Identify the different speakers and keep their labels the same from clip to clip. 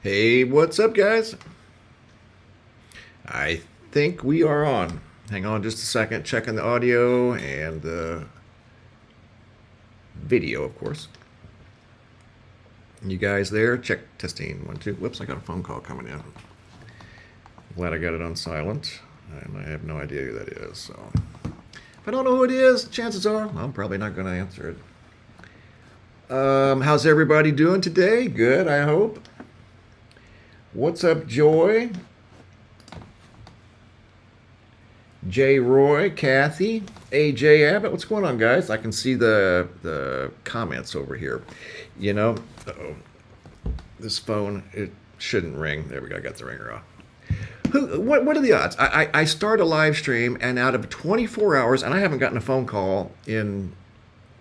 Speaker 1: Hey, what's up, guys? I think we are on. Hang on just a second, checking the audio and the video, of course. You guys there? Check testing 1 2. Whoops, I got a phone call coming in. Glad I got it on silent, and I have no idea who that is. So, if I don't know who it is, chances are I'm probably not going to answer it. How's everybody doing today? Good, I hope. What's up, Joy? J. Roy, Kathy, AJ Abbott. What's going on, guys? I can see the comments over here. You know, uh-oh. This phone, it shouldn't ring. There we go. I got the ringer off. What are the odds? I start a live stream, and out of 24 hours, and I haven't gotten a phone call in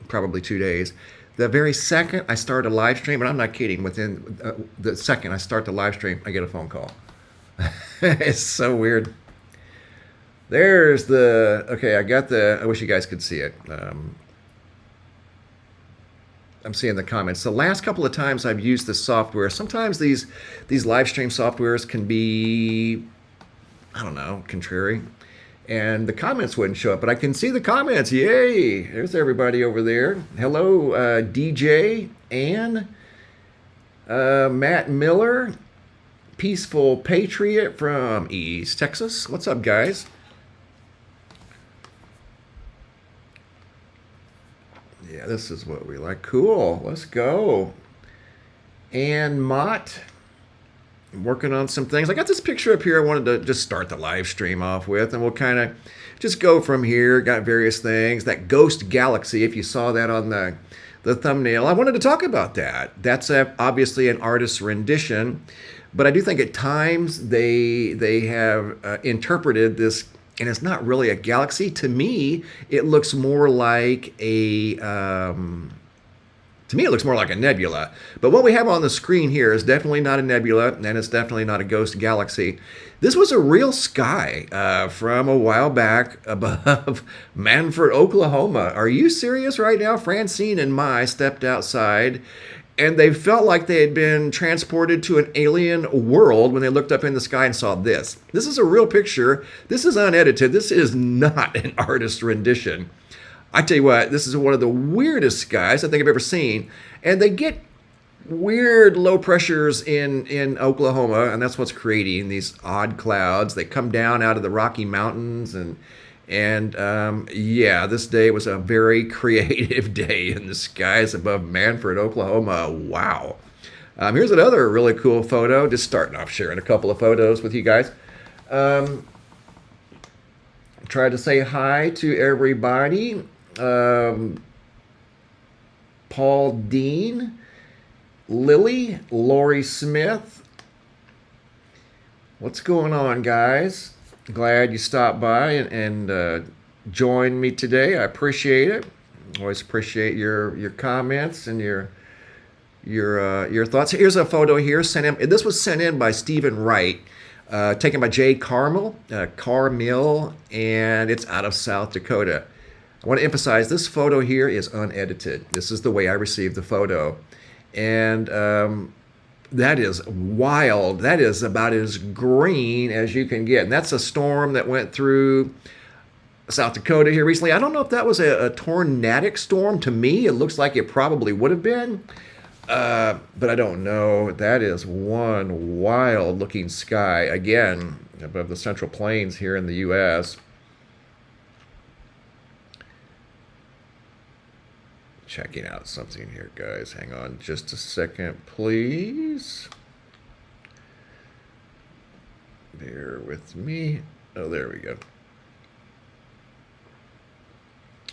Speaker 1: probably 2 days. The very second I start a live stream, and I'm not kidding, within the second I start the live stream, I get a phone call. It's so weird. There's the, okay, I wish you guys could see it. I'm seeing the comments. The last couple of times I've used this software, sometimes these live stream softwares can be, I don't know, contrary. And the comments wouldn't show up, but I can see the comments. Yay! There's everybody over there. Hello, DJ, Ann, Matt Miller, Peaceful Patriot from East Texas. What's up, guys? Yeah, this is what we like. Cool. Let's go. And Mott, I'm working on some things. I got this picture up here I wanted to just start the live stream off with, and we'll kind of just go from here. Got various things. That ghost galaxy, if you saw that on the thumbnail, I wanted to talk about that. That's obviously an artist's rendition, but I do think at times they have interpreted this, and it's not really a galaxy. To me, it looks more like a nebula. But what we have on the screen here is definitely not a nebula, and it's definitely not a ghost galaxy. This was a real sky from a while back above Manford, Oklahoma. Are you serious right now? Francine and Mai stepped outside, and they felt like they had been transported to an alien world when they looked up in the sky and saw this. This is a real picture. This is unedited. This is not an artist's rendition. I tell you what, this is one of the weirdest skies I think I've ever seen. And they get weird low pressures in Oklahoma, and that's what's creating these odd clouds. They come down out of the Rocky Mountains, and yeah, this day was a very creative day in the skies above Manford, Oklahoma. Wow. Here's another really cool photo. Just starting off sharing a couple of photos with you guys. Try to say hi to everybody. Paul Dean, Lily, Lori Smith. What's going on, guys? Glad you stopped by and joined me today. I appreciate it. Always appreciate your comments and your thoughts. Here's a photo here sent in. This was sent in by Stephen Wright, taken by Jay Carmill, and it's out of South Dakota. I want to emphasize this photo here is unedited. This is the way I received the photo. And that is wild. That is about as green as you can get. And that's a storm that went through South Dakota here recently. I don't know if that was a tornadic storm. To me, it looks like it probably would have been. But I don't know. That is one wild looking sky. Again, above the Central Plains here in the U.S. Checking out something here, guys. Hang on just a second, please. Bear with me. Oh, there we go.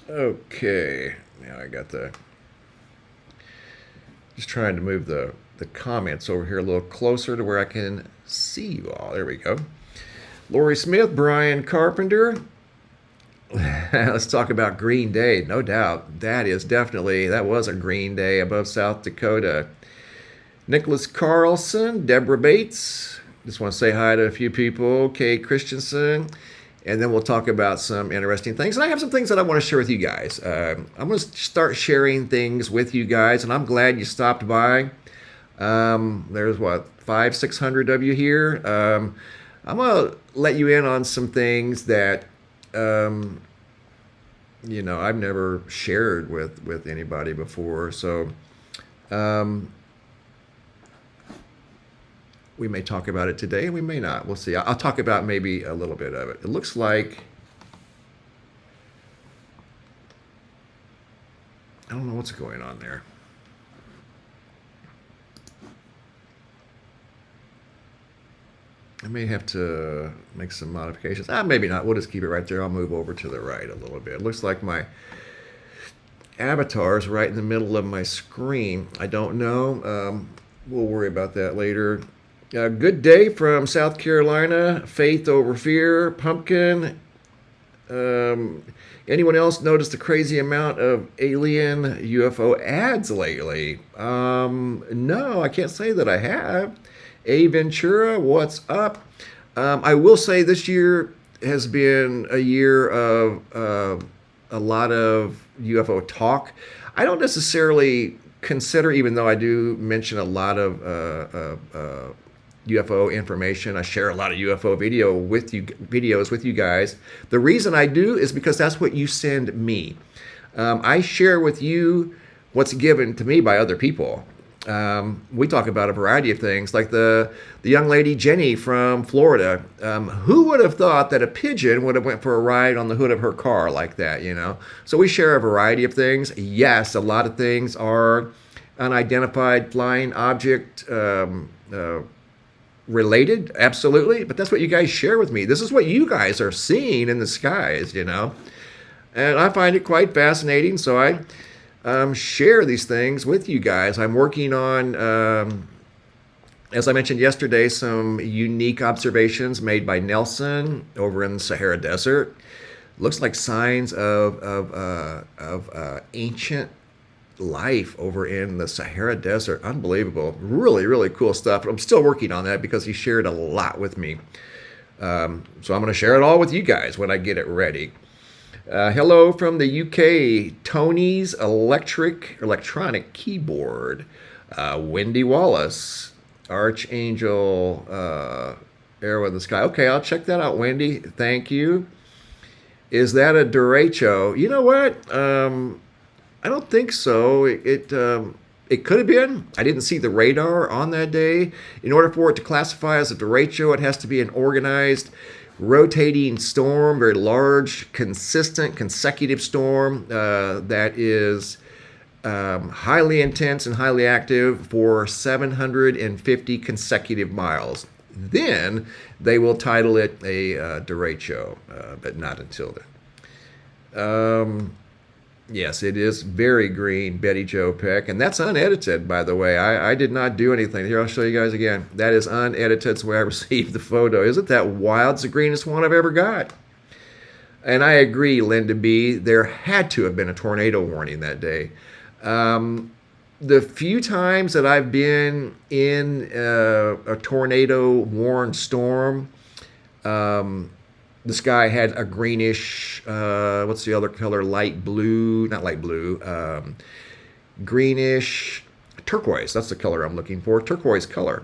Speaker 1: Okay. Now I got just trying to move the comments over here a little closer to where I can see you all. There we go. Lori Smith, Brian Carpenter. Let's talk about Green Day. No doubt. That was a green day above South Dakota. Nicholas Carlson, Deborah Bates. Just want to say hi to a few people. Kay Christensen. And then we'll talk about some interesting things. And I have some things that I want to share with you guys. I'm going to start sharing things with you guys, and I'm glad you stopped by. There's what, 600 of you here. I'm gonna let you in on some things that I've never shared with anybody before. So we may talk about it today, we may not. We'll see. I'll talk about maybe a little bit of it. It looks like, I don't know what's going on there. I may have to make some modifications. Maybe not. We'll just keep it right there. I'll move over to the right a little bit. It looks like my avatar is right in the middle of my screen. I don't know. We'll worry about that later. Good day from South Carolina. Faith over fear. Pumpkin. Anyone else notice the crazy amount of alien UFO ads lately? No, I can't say that I have. A Ventura, what's up? I will say this year has been a year of a lot of UFO talk. I don't necessarily consider, even though I do mention a lot of UFO information, I share a lot of UFO videos with you guys. The reason I do is because that's what you send me. I share with you what's given to me by other people. We talk about a variety of things, like the young lady Jenny from Florida. Who would have thought that a pigeon would have went for a ride on the hood of her car like that, So we share a variety of things. Yes, a lot of things are unidentified flying object related, absolutely. But that's what you guys share with me. This is what you guys are seeing in the skies, And I find it quite fascinating, so I share these things with you guys. I'm working on, as I mentioned yesterday, some unique observations made by Nelson over in the Sahara Desert. Looks like signs of ancient life over in the Sahara Desert. Unbelievable. Really, really cool stuff. I'm still working on that because he shared a lot with me. So I'm going to share it all with you guys when I get it ready. Hello from the UK, Tony's electronic keyboard. Wendy Wallace, Archangel, Arrow in the Sky. Okay, I'll check that out, Wendy. Thank you. Is that a derecho? You know what? I don't think so. It could have been. I didn't see the radar on that day. In order for it to classify as a derecho, it has to be an organized rotating storm, very large, consistent, consecutive storm that is highly intense and highly active for 750 consecutive miles. Then they will title it a derecho, but not until then. Yes, it is very green, Betty Jo Peck, and that's unedited, by the way. I did not do anything. Here, I'll show you guys again. That is unedited. That's where I received the photo. Isn't that wild? It's the greenest one I've ever got. And I agree, Linda B. There had to have been a tornado warning that day. The few times that I've been in a tornado-warned storm, the sky had a greenish, what's the other color? Light blue, not light blue, greenish, turquoise. That's the color I'm looking for, turquoise color.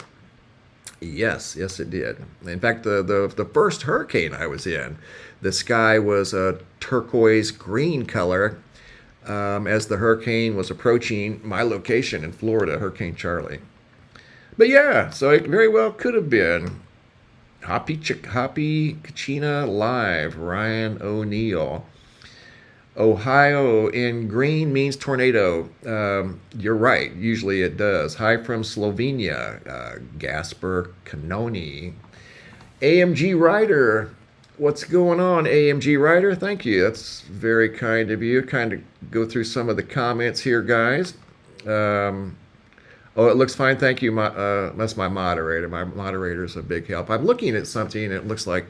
Speaker 1: Yes, it did. In fact, the first hurricane I was in, the sky was a turquoise green color as the hurricane was approaching my location in Florida, Hurricane Charlie. But yeah, so it very well could have been. Hoppy Kachina Live, Ryan O'Neill. Ohio in green means tornado. You're right. Usually it does. Hi from Slovenia. Gasper Canoni. AMG Rider. What's going on, AMG Rider? Thank you. That's very kind of you. Kind of go through some of the comments here, guys. Oh, it looks fine. Thank you. That's my moderator. My moderator is a big help. I'm looking at something, and it looks like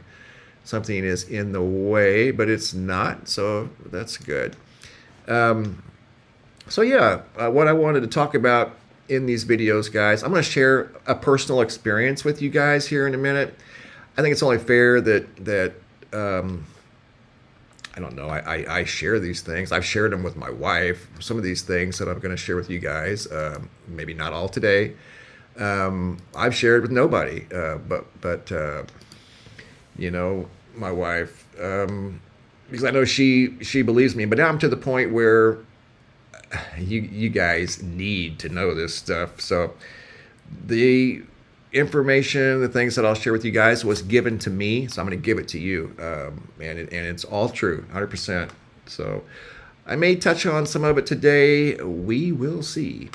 Speaker 1: something is in the way, but it's not, so that's good. So yeah, what I wanted to talk about in these videos, guys, I'm going to share a personal experience with you guys here in a minute. I think it's only fair that I don't know, I share these things. I've shared them with my wife. Some of these things that I'm going to share with you guys, maybe not all today. I've shared with nobody, but you know, my wife, because I know she believes me. But now I'm to the point where you guys need to know this stuff. So the information, the things that I'll share with you guys was given to me, so I'm going to give it to you, and it's all true, 100%. So I may touch on some of it today. We will see.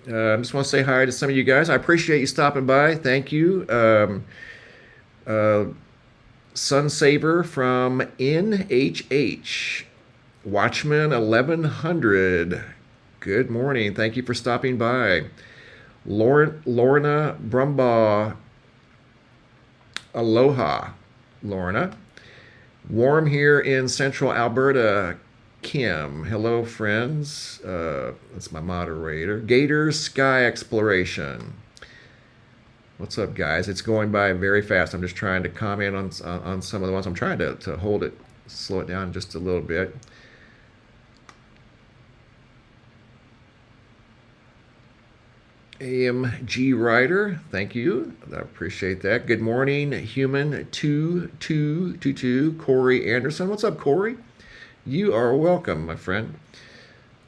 Speaker 1: I just want to say hi to some of you guys. I appreciate you stopping by. Thank you. Uh, Sunsaver from NHH. Watchman 1100. Good morning. Thank you for stopping by. Lorna Brumbaugh. Aloha, Lorna. Warm here in central Alberta. Kim. Hello, friends. That's my moderator. Gators Sky Exploration. What's up, guys? It's going by very fast. I'm just trying to comment on some of the ones. I'm trying to hold it, slow it down just a little bit. AMG Rider, thank you. I appreciate that. Good morning, Human 2222, Corey Anderson. What's up, Corey? You are welcome, my friend.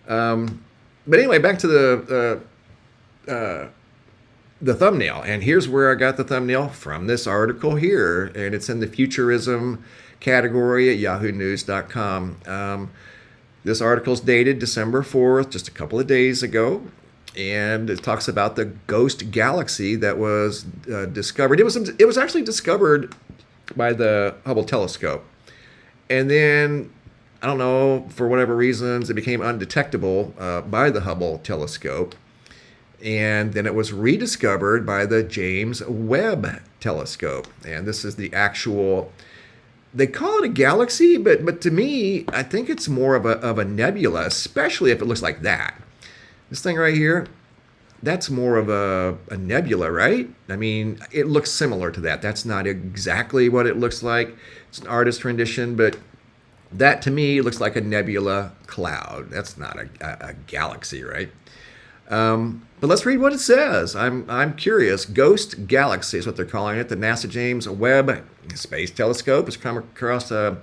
Speaker 1: But anyway, back to the thumbnail. And here's where I got the thumbnail from this article here. And it's in the futurism category at yahoonews.com. This article's dated December 4th, just a couple of days ago. And it talks about the ghost galaxy that was discovered. It was actually discovered by the Hubble telescope. And then, I don't know, for whatever reasons, it became undetectable by the Hubble telescope. And then it was rediscovered by the James Webb telescope. And this is the actual, they call it a galaxy, but to me, I think it's more of a nebula, especially if it looks like that. This thing right here, that's more of a nebula, right? I mean, it looks similar to that. That's not exactly what it looks like. It's an artist rendition, but that to me looks like a nebula cloud. That's not a galaxy, right? But let's read what it says. I'm curious. Ghost galaxy is what they're calling it. The NASA James Webb Space Telescope has come across a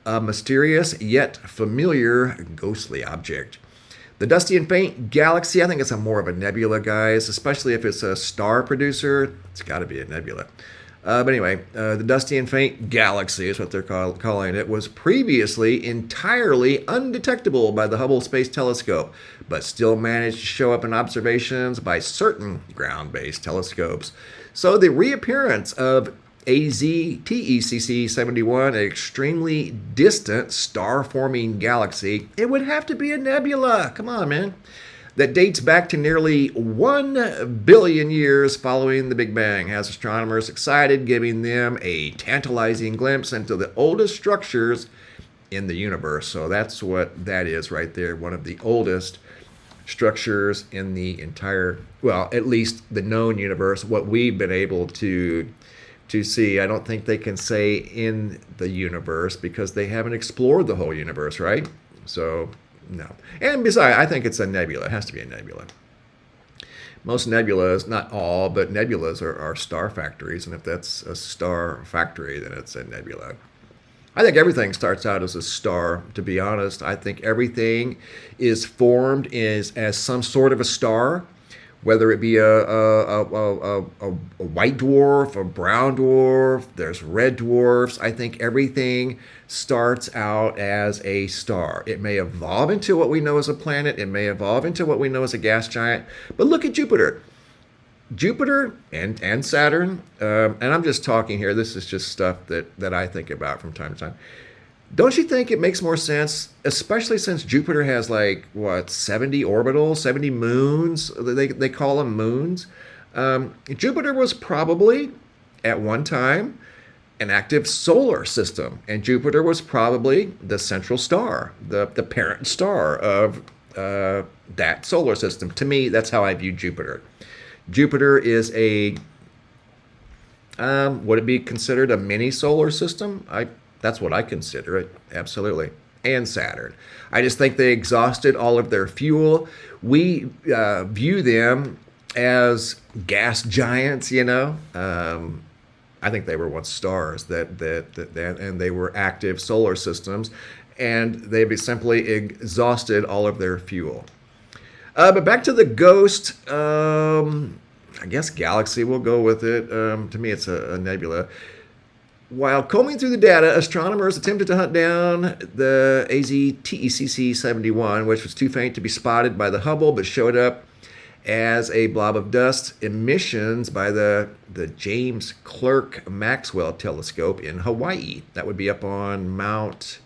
Speaker 1: mysterious yet familiar ghostly object. The dusty and faint galaxy, I think it's more of a nebula, guys, especially if it's a star producer. It's got to be a nebula. But anyway, the dusty and faint galaxy is what they're calling it, was previously entirely undetectable by the Hubble Space Telescope, but still managed to show up in observations by certain ground-based telescopes. So the reappearance of AZTECC 71, an extremely distant star-forming galaxy, it would have to be a nebula. Come on, man. That dates back to nearly 1 billion years following the Big Bang, has astronomers excited, giving them a tantalizing glimpse into the oldest structures in the universe. So that's what that is right there, one of the oldest structures in the entire, well, at least the known universe, what we've been able to see. I don't think they can say in the universe because they haven't explored the whole universe, right? So, no. And besides, I think it's a nebula. It has to be a nebula. Most nebulas, not all, but nebulas are star factories. And if that's a star factory, then it's a nebula. I think everything starts out as a star, to be honest. I think everything is formed as some sort of a star, whether it be a white dwarf, a brown dwarf, there's red dwarfs. I think everything starts out as a star. It may evolve into what we know as a planet. It may evolve into what we know as a gas giant. But look at Jupiter. Jupiter and Saturn, and I'm just talking here, this is just stuff that I think about from time to time. Don't you think it makes more sense, especially since Jupiter has 70 orbitals, 70 moons, they call them moons. Jupiter was probably, at one time, an active solar system, and Jupiter was probably the central star, the parent star of that solar system. To me, that's how I view Jupiter. Jupiter is would it be considered a mini solar system? That's what I consider it, absolutely. And Saturn. I just think they exhausted all of their fuel. We view them as gas giants, you know. I think they were once stars and they were active solar systems, and they simply exhausted all of their fuel. But back to the ghost. I guess galaxy. We'll go with it. To me, it's a nebula. While combing through the data, astronomers attempted to hunt down the AZTECC 71, which was too faint to be spotted by the Hubble, but showed up as a blob of dust emissions by the James Clerk Maxwell telescope in Hawaii. That would be up on Mount.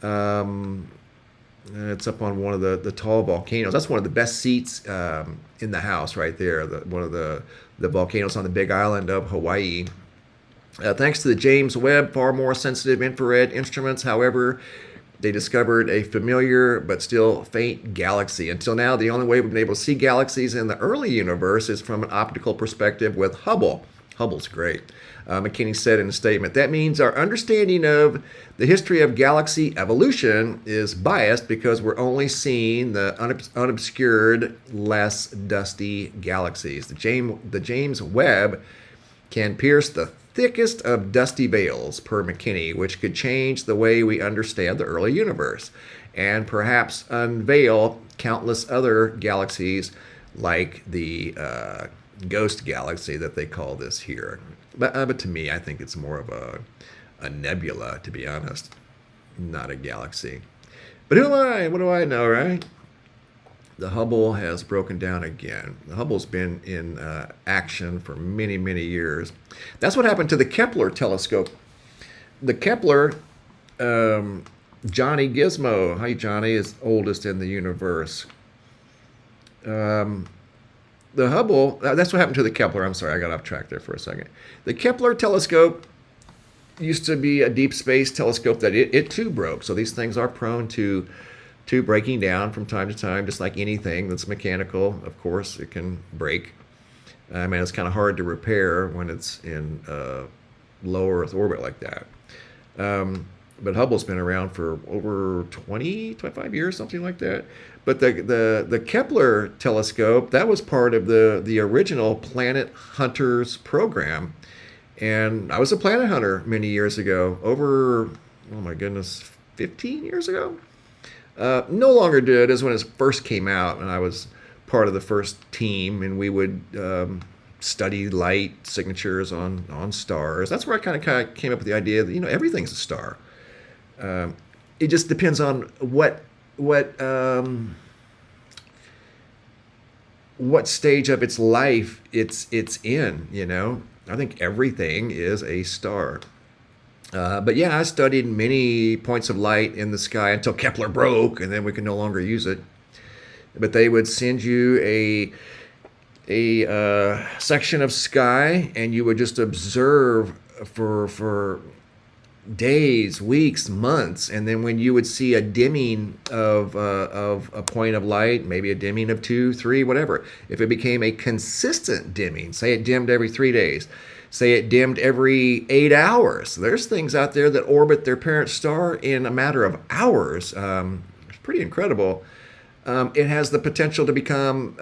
Speaker 1: It's up on one of the tall volcanoes. That's one of the best seats in the house right there. One of the volcanoes on the Big Island of Hawaii. Thanks to the James Webb far more sensitive infrared instruments, however, they discovered a familiar but still faint galaxy. Until now, the only way we've been able to see galaxies in the early universe is from an optical perspective with Hubble. Hubble's great. McKinney said in a statement, that means our understanding of the history of galaxy evolution is biased because we're only seeing the unobscured, less dusty galaxies. The James Webb can pierce the thickest of dusty veils, per McKinney, which could change the way we understand the early universe and perhaps unveil countless other galaxies like the ghost galaxy that they call this here. But to me, I think it's more of a nebula, to be honest, not a galaxy. But who am I? What do I know, right? The Hubble has broken down again. The Hubble's been in action for many, many years. That's what happened to the Kepler telescope. The Kepler, Johnny Gizmo, hi Johnny, is oldest in the universe. The Hubble, that's what happened to the Kepler. I'm sorry, I got off track there for a second. The Kepler telescope used to be a deep space telescope that it too broke. So these things are prone to breaking down from time to time, just like anything that's mechanical. Of course, it can break. I mean, it's kind of hard to repair when it's in low Earth orbit like that. But Hubble's been around for over 25 years, something like that. But the Kepler telescope, that was part of the original Planet Hunters program. And I was a planet hunter many years ago, over, oh my goodness, 15 years ago. No longer did as when it first came out, and I was part of the first team, and we would study light signatures on stars. That's where I kind of came up with the idea that everything's a star. It just depends on what stage of its life it's in. I think everything is a star. But yeah, I studied many points of light in the sky until Kepler broke, and then we could no longer use it. But they would send you a section of sky, and you would just observe for days, weeks, months, and then when you would see a dimming of a point of light, maybe a dimming of 2, 3, whatever, if it became a consistent dimming, say it dimmed every 3 days, say it dimmed every 8 hours. There's things out there that orbit their parent star in a matter of hours. It's pretty incredible. It has the potential to become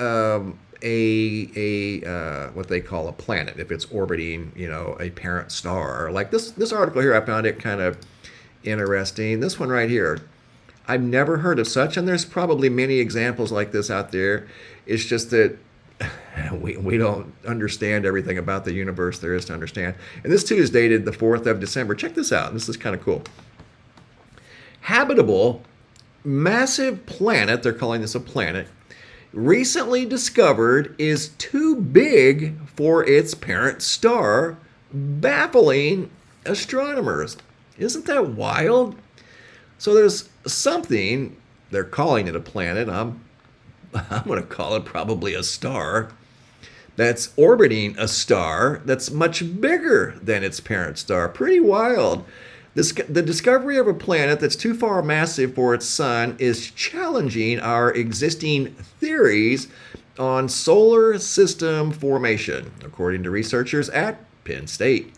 Speaker 1: what they call a planet if it's orbiting, a parent star. Like this article here, I found it kind of interesting. This one right here, I've never heard of such, and there's probably many examples like this out there. It's just that we don't understand everything about the universe there is to understand. And this too is dated the 4th of December. Check this out. This is kind of cool. Habitable massive planet, they're calling this a planet, recently discovered is too big for its parent star, baffling astronomers. Isn't that wild? So there's something, they're calling it a planet, I'm going to call it probably a star, that's orbiting a star that's much bigger than its parent star. Pretty wild. The discovery of a planet that's too far massive for its sun is challenging our existing theories on solar system formation, according to researchers at Penn State.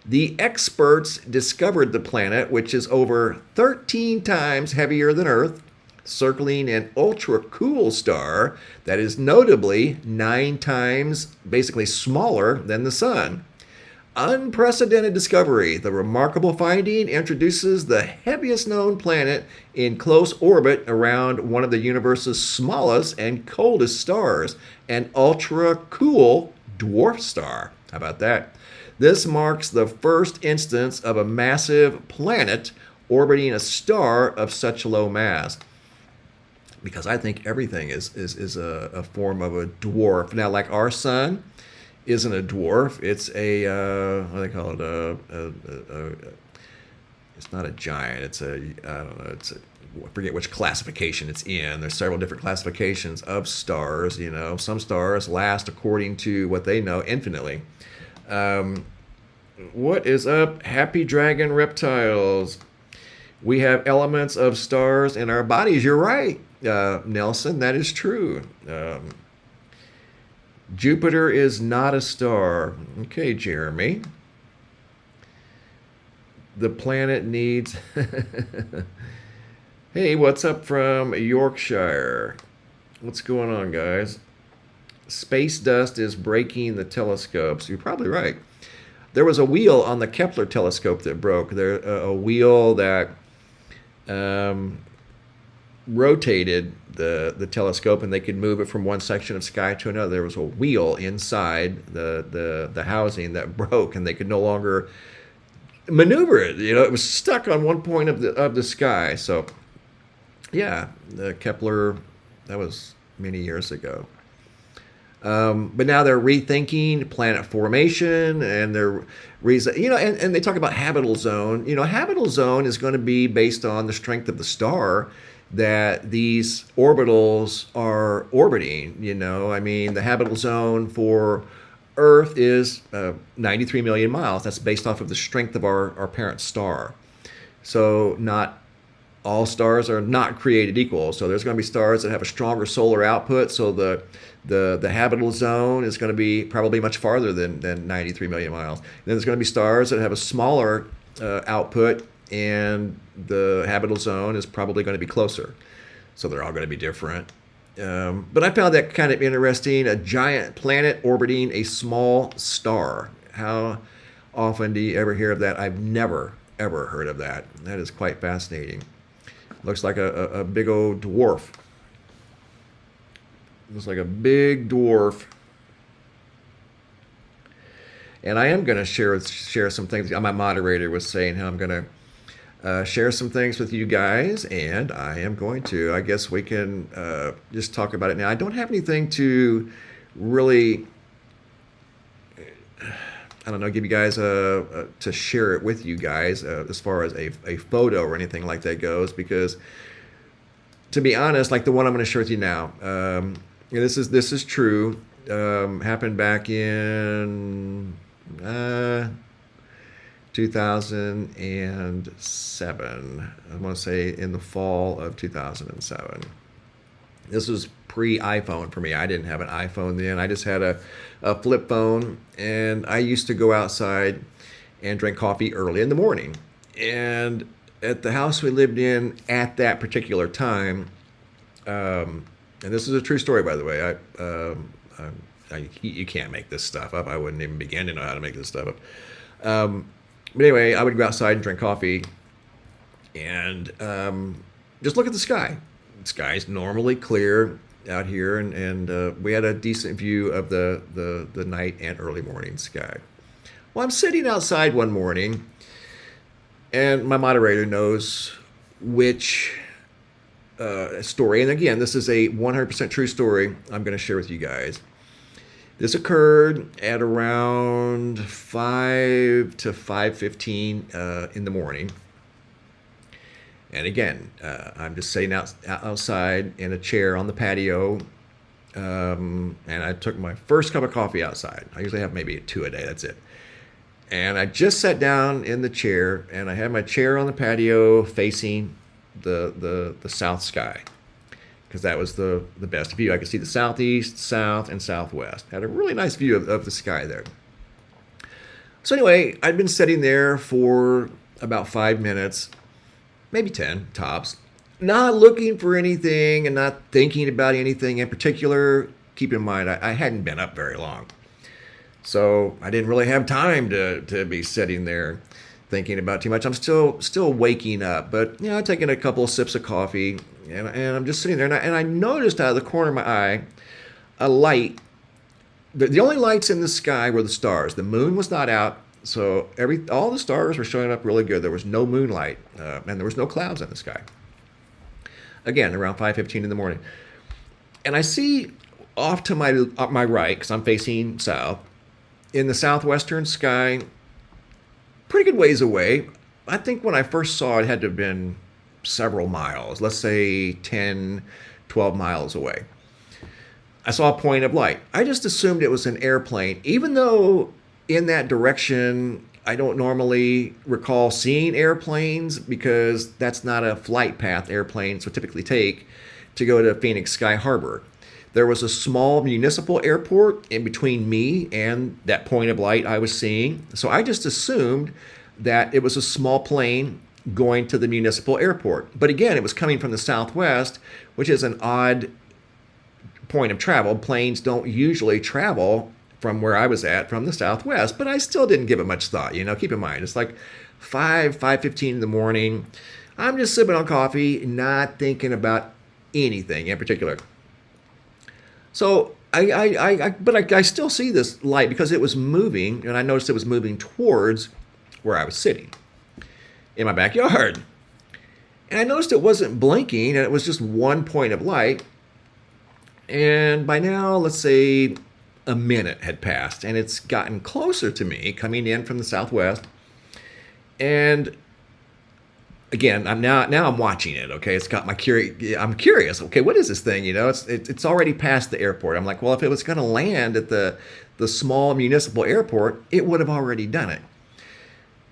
Speaker 1: The experts discovered the planet, which is over 13 times heavier than Earth, circling an ultra cool star that is notably 9 times basically smaller than the sun. Unprecedented discovery. The remarkable finding introduces the heaviest known planet in close orbit around one of the universe's smallest and coldest stars, an ultra cool dwarf star. How about that? This marks the first instance of a massive planet orbiting a star of such low mass. Because I think everything is a form of a dwarf. Now, like our sun isn't a dwarf. It's a what do they call it? It's not a giant. It's a I don't know. It's a I forget which classification it's in. There's several different classifications of stars. You know, some stars last according to what they know infinitely. What is up, Happy Dragon Reptiles? We have elements of stars in our bodies. You're right, Nelson. That is true. Jupiter is not a star. Okay, Jeremy. The planet needs. Hey, what's up from Yorkshire? What's going on, guys? Space dust is breaking the telescopes. You're probably right. There was a wheel on the Kepler telescope that broke. A wheel that rotated the telescope, and they could move it from one section of sky to another. There was a wheel inside the housing that broke, and they could no longer maneuver it. You know, it was stuck on one point of the sky. So, yeah, the Kepler, that was many years ago. But now they're rethinking planet formation, and they're and they talk about habitable zone. You know, habitable zone is going to be based on the strength of the star that these orbitals are orbiting. You know, I mean, the habitable zone for Earth is 93 million miles. That's based off of the strength of our parent star. So not all stars are not created equal. So there's going to be stars that have a stronger solar output. So the habitable zone is going to be probably much farther than 93 million miles. And then there's going to be stars that have a smaller output, and the habitable zone is probably going to be closer. So they're all going to be different. But I found that kind of interesting. A giant planet orbiting a small star. How often do you ever hear of that? I've never, ever heard of that. That is quite fascinating. Looks like a big old dwarf. Looks like a big dwarf. And I am going to share some things. My moderator was saying how I'm going to share some things with you guys, and I am going to. I guess we can just talk about it now. I don't have anything to really, I don't know, give you guys to share it with you guys as far as a photo or anything like that goes, because to be honest, like the one I'm going to share with you now, this is true. Happened back in 2007. I want to say in the fall of 2007. This was pre-iPhone for me. I didn't have an iPhone then. I just had a flip phone, and I used to go outside and drink coffee early in the morning. And at the house we lived in at that particular time, and this is a true story, by the way. You can't make this stuff up. I wouldn't even begin to know how to make this stuff up. But anyway, I would go outside and drink coffee and just look at the sky. The sky's normally clear out here, and we had a decent view of the night and early morning sky. Well, I'm sitting outside one morning, and my moderator knows which story. And again, this is a 100% true story I'm going to share with you guys. This occurred at around 5 to 5:15 in the morning. And again, I'm just sitting outside in a chair on the patio, and I took my first cup of coffee outside. I usually have maybe 2 a day, that's it. And I just sat down in the chair, and I had my chair on the patio facing the south sky, because that was the best view. I could see the southeast, south, and southwest. Had a really nice view of the sky there. So anyway, I'd been sitting there for about 5 minutes, maybe 10 tops. not looking for anything and not thinking about anything in particular. Keep in mind, I hadn't been up very long. So I didn't really have time to be sitting there thinking about too much. I'm still waking up, but taking a couple of sips of coffee, and I'm just sitting there, and I noticed out of the corner of my eye a light. The only lights in the sky were the stars. The moon was not out, so all the stars were showing up really good. There was no moonlight, and there was no clouds in the sky. Again, around 5:15 in the morning, and I see off to my right, because I'm facing south, in the southwestern sky, pretty good ways away. I think when I first saw it, it had to have been several miles, let's say 10, 12 miles away. I saw a point of light. I just assumed it was an airplane, even though in that direction, I don't normally recall seeing airplanes because that's not a flight path airplanes would typically take to go to Phoenix Sky Harbor. There was a small municipal airport in between me and that point of light I was seeing. So I just assumed that it was a small plane going to the municipal airport. But again, it was coming from the southwest, which is an odd point of travel. Planes don't usually travel from where I was at from the southwest, but I still didn't give it much thought. Keep in mind, it's like 5:15 in the morning. I'm just sipping on coffee, not thinking about anything in particular. So I still see this light because it was moving, and I noticed it was moving towards where I was sitting in my backyard. And I noticed it wasn't blinking, and it was just one point of light. And by now, let's say a minute had passed, and it's gotten closer to me coming in from the southwest. And again, I'm watching it. Okay, it's got I'm curious. Okay, what is this thing? It's already past the airport. I'm like, well, if it was going to land at the small municipal airport, it would have already done it.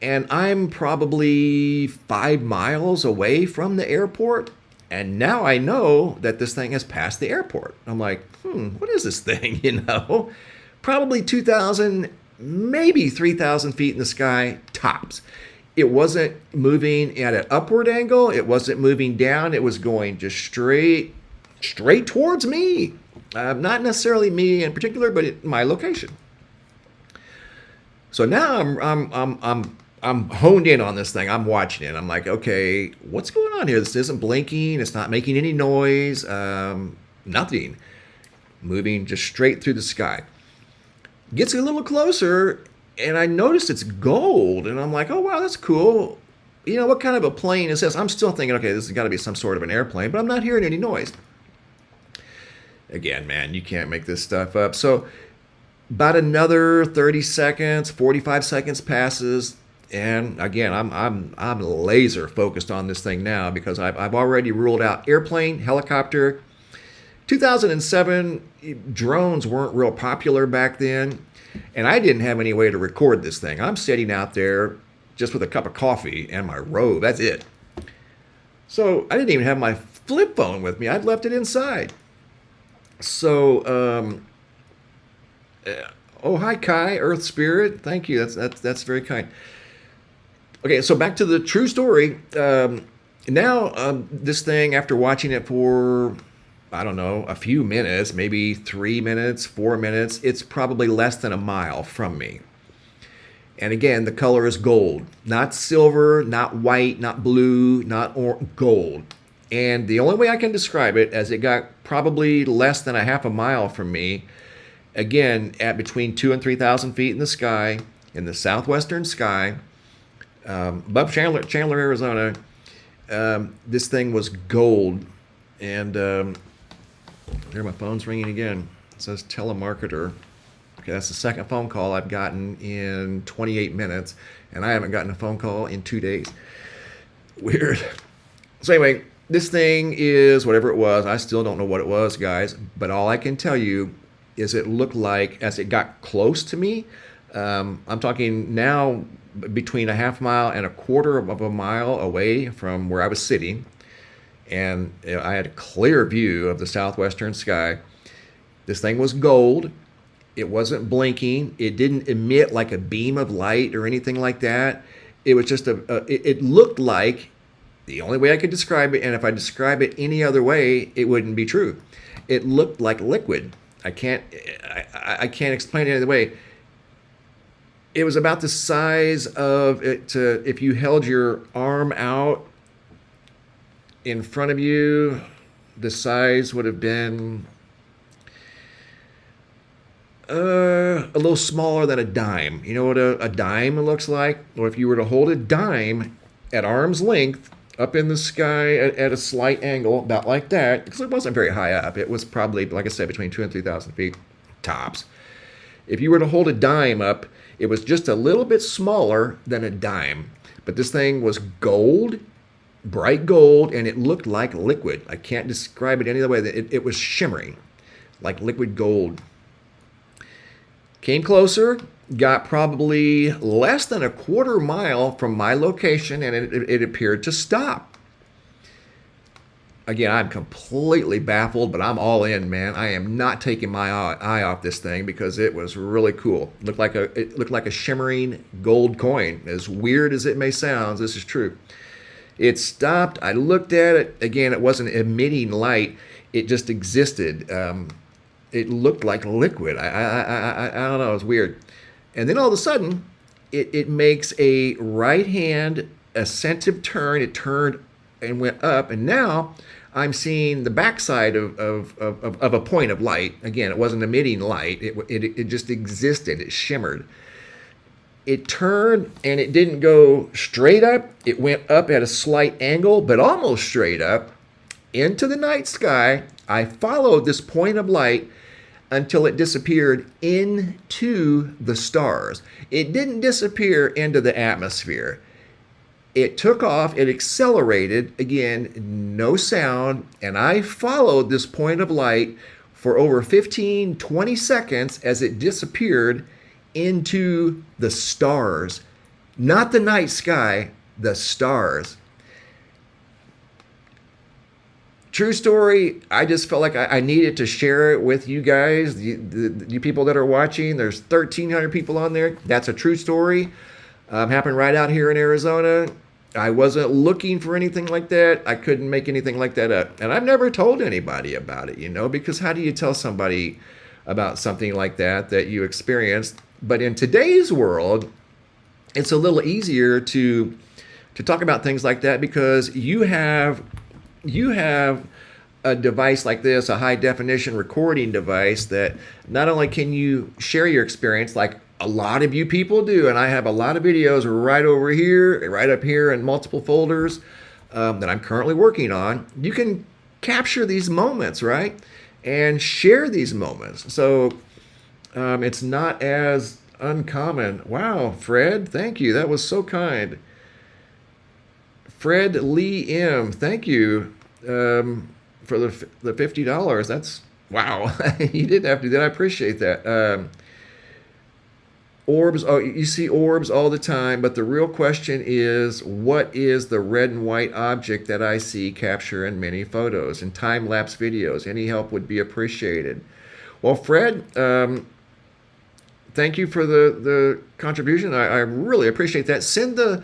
Speaker 1: And I'm probably 5 miles away from the airport, and now I know that this thing has passed the airport. I'm like, what is this thing? Probably 2,000, maybe 3,000 feet in the sky tops. It wasn't moving at an upward angle. It wasn't moving down. It was going just straight towards me. Not necessarily me in particular, but my location. So now I'm honed in on this thing. I'm watching it. I'm like, okay, what's going on here? This isn't blinking. It's not making any noise. Nothing. Moving just straight through the sky. Gets a little closer, and I noticed it's gold, and I'm like, oh, wow, that's cool. What kind of a plane is this? I'm still thinking, okay, this has got to be some sort of an airplane, but I'm not hearing any noise. Again, man, you can't make this stuff up. So about another 30 seconds, 45 seconds passes, and again, I'm laser focused on this thing now because I've already ruled out airplane, helicopter. 2007, drones weren't real popular back then. And I didn't have any way to record this thing. I'm sitting out there just with a cup of coffee and my robe. That's it. So I didn't even have my flip phone with me. I'd left it inside. So, oh, hi, Kai, Earth Spirit. Thank you. That's very kind. Okay, so back to the true story. Now, this thing, after watching it for, I don't know, a few minutes, maybe 3 minutes, 4 minutes, it's probably less than a mile from me. And again, the color is gold, not silver, not white, not blue, not gold. And the only way I can describe it, as it got probably less than a half a mile from me, again, at between 2,000 and 3,000 feet in the sky, in the southwestern sky, above Chandler, Arizona, this thing was gold. And there, my phone's ringing again. It says telemarketer. Okay, that's the second phone call I've gotten in 28 minutes, and I haven't gotten a phone call in 2 days. Weird. So anyway, this thing is whatever it was. I still don't know what it was, guys, but all I can tell you is it looked like, as it got close to me, I'm talking now between a half mile and a quarter of a mile away from where I was sitting, and I had a clear view of the southwestern sky. This thing was gold. It wasn't blinking. It didn't emit like a beam of light or anything like that. It was just it looked like the only way I could describe it, and if I describe it any other way, it wouldn't be true. It looked like liquid. I can't explain it any other way. It was about the size of it. If you held your arm out in front of you, the size would have been a little smaller than a dime. You know what a dime looks like? Or if you were to hold a dime at arm's length up in the sky at a slight angle, about like that, because it wasn't very high up. It was probably, like I said, between 2,000 and 3,000 feet tops. If you were to hold a dime up, it was just a little bit smaller than a dime. But this thing was gold, bright gold, and it looked like liquid. I can't describe it any other way. It was shimmering like liquid gold. Came closer, got probably less than a quarter mile from my location, and it appeared to stop. Again, I'm completely baffled, but I'm all in, man. I am not taking my eye off this thing because it was really cool. It looked like a shimmering gold coin. As weird as it may sound, this is true. It stopped. I looked at it. Again, it wasn't emitting light. It just existed. It looked like liquid. I don't know. It was weird. And then all of a sudden, it makes a right-hand ascensive turn. It turned and went up, and now I'm seeing the backside of a point of light. Again, it wasn't emitting light. It just existed. It shimmered. It turned, and it didn't go straight up. It went up at a slight angle, but almost straight up into the night sky. I followed this point of light until it disappeared into the stars. It didn't disappear into the atmosphere. It took off, it accelerated, again, no sound, and I followed this point of light for over 15, 20 seconds as it disappeared into the stars. Not the night sky, the stars. True story. I just felt like I needed to share it with you guys, you people that are watching. There's 1,300 people on there. That's a true story. Happened right out here in Arizona. I wasn't looking for anything like that. I couldn't make anything like that up. And I've never told anybody about it, because how do you tell somebody about something like that you experienced? But in today's world, it's a little easier to talk about things like that because you have a device like this, a high definition recording device, that not only can you share your experience like a lot of you people do, and I have a lot of videos right over here, right up here in multiple folders that I'm currently working on. You can capture these moments, right? And share these moments. So it's not as uncommon. Wow, Fred, thank you. That was so kind. Fred Lee M, thank you for the $50. That's, wow. You didn't have to do that. I appreciate that. Orbs, oh, you see orbs all the time, but the real question is, what is the red and white object that I see capture in many photos and time-lapse videos? Any help would be appreciated. Well, Fred, thank you for the contribution. I really appreciate that. Send the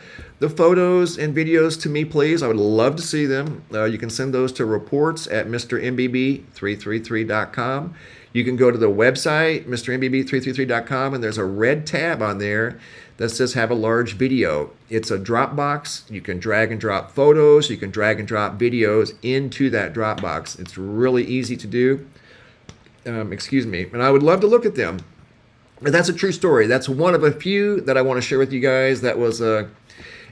Speaker 1: photos and videos to me, please. I would love to see them. You can send those to reports at MrMBB333.com. You can go to the website, MrMBB333.com, and there's a red tab on there that says have a large video. It's a Dropbox. You can drag and drop photos. You can drag and drop videos into that Dropbox. It's really easy to do. Excuse me. And I would love to look at them. And that's a true story. That's one of a few that I want to share with you guys. That was a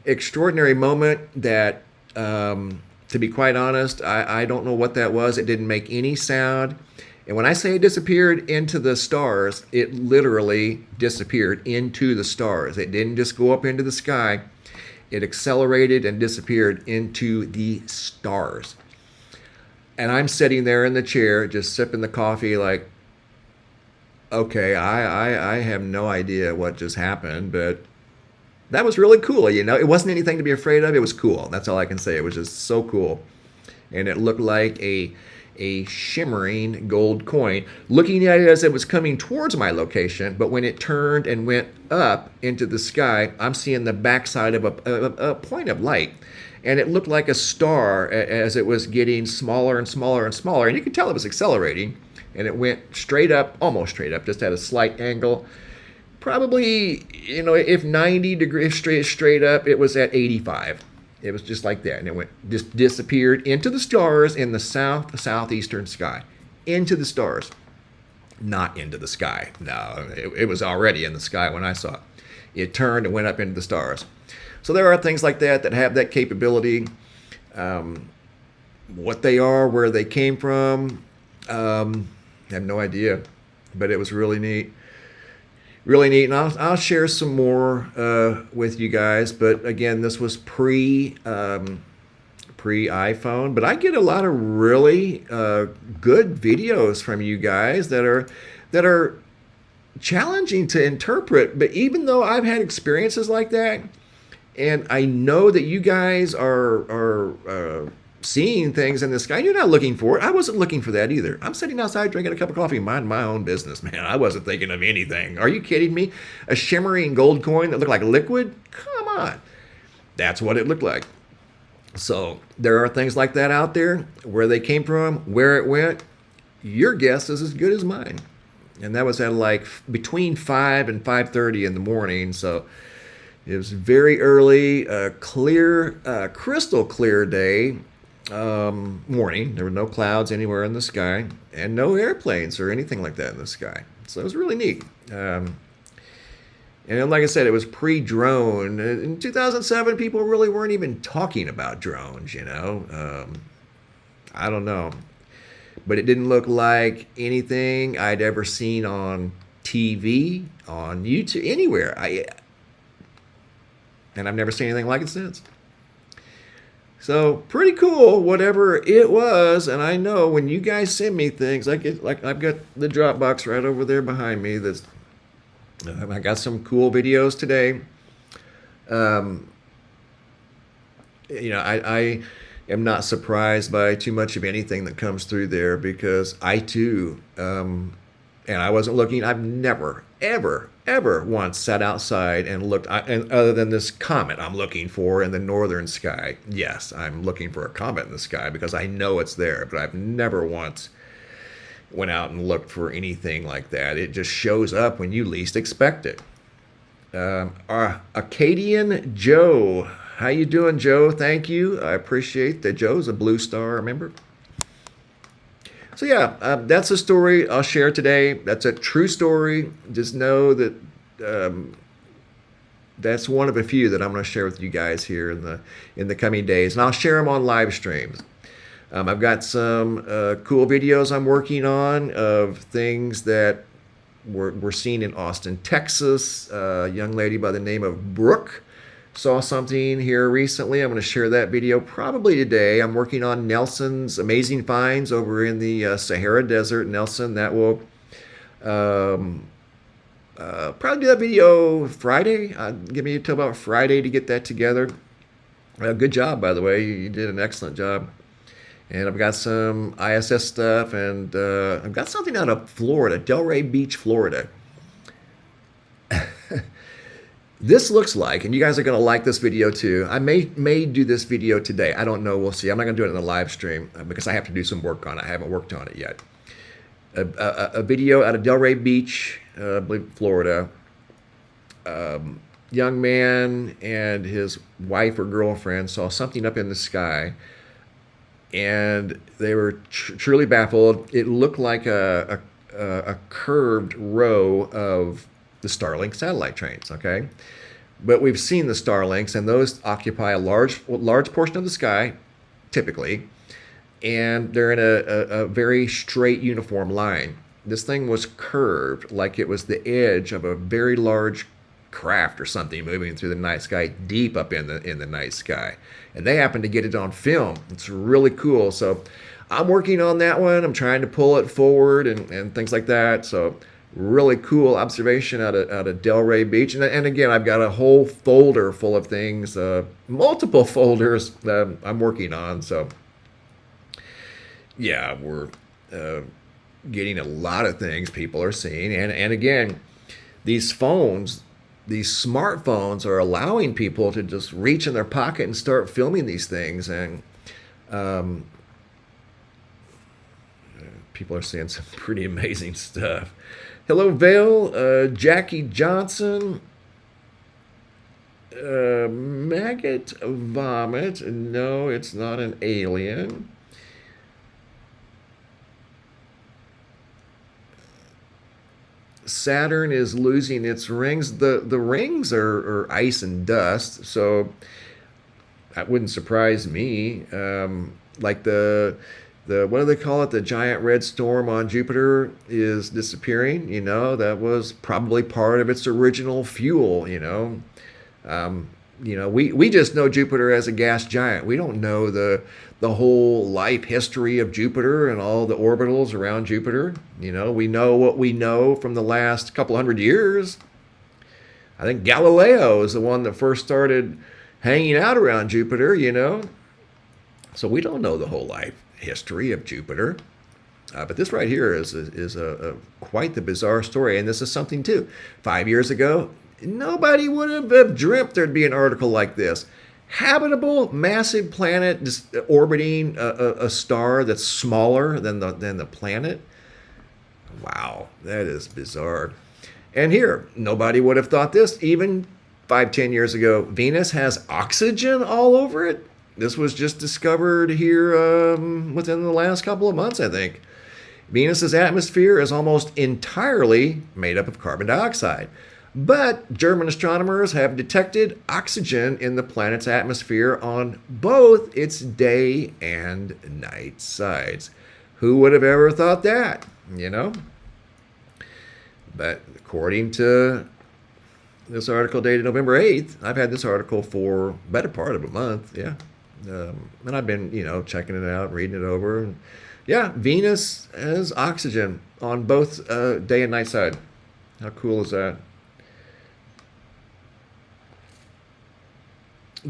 Speaker 1: extraordinary moment that, to be quite honest, I don't know what that was. It didn't make any sound. And when I say it disappeared into the stars, it literally disappeared into the stars. It didn't just go up into the sky. It accelerated and disappeared into the stars. And I'm sitting there in the chair, just sipping the coffee like, okay, I have no idea what just happened, but that was really cool. It wasn't anything to be afraid of. It was cool. That's all I can say. It was just so cool. And it looked like a shimmering gold coin, looking at it as it was coming towards my location. But when it turned and went up into the sky, I'm seeing the backside of a point of light. and it looked like a star as it was getting smaller and smaller and smaller, and you could tell it was accelerating, and it went straight up, almost straight up, just at a slight angle. Probably, if 90 degrees straight up, it was at 85. It was just like that, and it went just disappeared into the stars in the southeastern sky, into the stars, not into the sky. No, it was already in the sky when I saw it. It turned and went up into the stars. So there are things like that that have that capability. What they are, where they came from, I have no idea, but it was really neat. Really neat, and I'll share some more with you guys. But again, this was pre iPhone, but I get a lot of really good videos from you guys that are challenging to interpret. But even though I've had experiences like that, and I know that you guys are seeing things in the sky, you're not looking for it. I wasn't looking for that either. I'm sitting outside drinking a cup of coffee, minding my own business, man. I wasn't thinking of anything. Are you kidding me? A shimmering gold coin that looked like liquid? Come on. That's what it looked like. So there are things like that out there. Where they came from, where it went, your guess is as good as mine. And that was at like between 5 and 5:30 in the morning. So it was very early, clear, crystal clear day. Morning. There were no clouds anywhere in the sky, and no airplanes or anything like that in the sky. So it was really neat. And like I said, it was pre-drone. In 2007, people really weren't even talking about drones, I don't know. But it didn't look like anything I'd ever seen on TV, on YouTube, anywhere. And I've never seen anything like it since. So pretty cool, whatever it was. And I know when you guys send me things, I've got the Dropbox right over there behind me. I got some cool videos today. I am not surprised by too much of anything that comes through there, because I too, and I wasn't looking. I've never, ever once sat outside and looked, and other than this comet I'm looking for in the northern sky. Yes, I'm looking for a comet in the sky because I know it's there, but I've never once went out and looked for anything like that. It just shows up when you least expect it. Acadian Joe. How you doing, Joe? Thank you. I appreciate that. Joe's a blue star, remember? So yeah, that's a story I'll share today. That's a true story. Just know that that's one of a few that I'm going to share with you guys here in the coming days, and I'll share them on live streams. I've got some cool videos I'm working on of things that were seen in Austin, Texas. A young lady by the name of Brooke saw something here recently. I'm going to share that video probably today. I'm working on Nelson's amazing finds over in the Sahara Desert. Nelson, that will probably do that video Friday. Give me until about Friday to get that together. Good job, by the way. You did an excellent job. And I've got some ISS stuff, and I've got something out of Florida, Delray Beach, Florida. This looks like, and you guys are going to like this video too. I may do this video today. I don't know. We'll see. I'm not going to do it in the live stream because I have to do some work on it. I haven't worked on it yet. A video out of Delray Beach, I believe Florida. Young man and his wife or girlfriend saw something up in the sky, and they were truly baffled. It looked like a curved row of the Starlink satellite trains, okay? But we've seen the Starlinks, and those occupy a large portion of the sky, typically, and they're in a very straight, uniform line. This thing was curved like it was the edge of a very large craft or something moving through the night sky, deep up in the night sky. And they happened to get it on film. It's really cool. So I'm working on that one. I'm trying to pull it forward and things like that. So really cool observation out of Delray Beach. And again, I've got a whole folder full of things, multiple folders that I'm working on. So yeah, we're getting a lot of things people are seeing. And again, these phones, these smartphones are allowing people to just reach in their pocket and start filming these things, and um, people are seeing some pretty amazing stuff. Hello, Vale, Jackie Johnson, maggot vomit. No, it's not an alien. Saturn is losing its rings. The rings are ice and dust, so that wouldn't surprise me. Like the what do they call it? The giant red storm on Jupiter is disappearing. You know, that was probably part of its original fuel. We just know Jupiter as a gas giant. We don't know the whole life history of Jupiter and all the orbitals around Jupiter. We know what we know from the last couple hundred years. I think Galileo is the one that first started hanging out around Jupiter. So we don't know the whole life history of Jupiter. But this right here is a quite the bizarre story, and this is something too. 5 years ago, nobody would have dreamt there'd be an article like this. Habitable, massive planet just orbiting a star that's smaller than the planet. Wow, that is bizarre. And here, nobody would have thought this even 5-10 years ago. Venus has oxygen all over it. This was just discovered here within the last couple of months, I think. Venus's atmosphere is almost entirely made up of carbon dioxide. But German astronomers have detected oxygen in the planet's atmosphere on both its day and night sides. Who would have ever thought that, But according to this article dated November 8th, I've had this article for better part of a month, yeah. And I've been, checking it out, reading it over. And yeah, Venus has oxygen on both day and night side. How cool is that?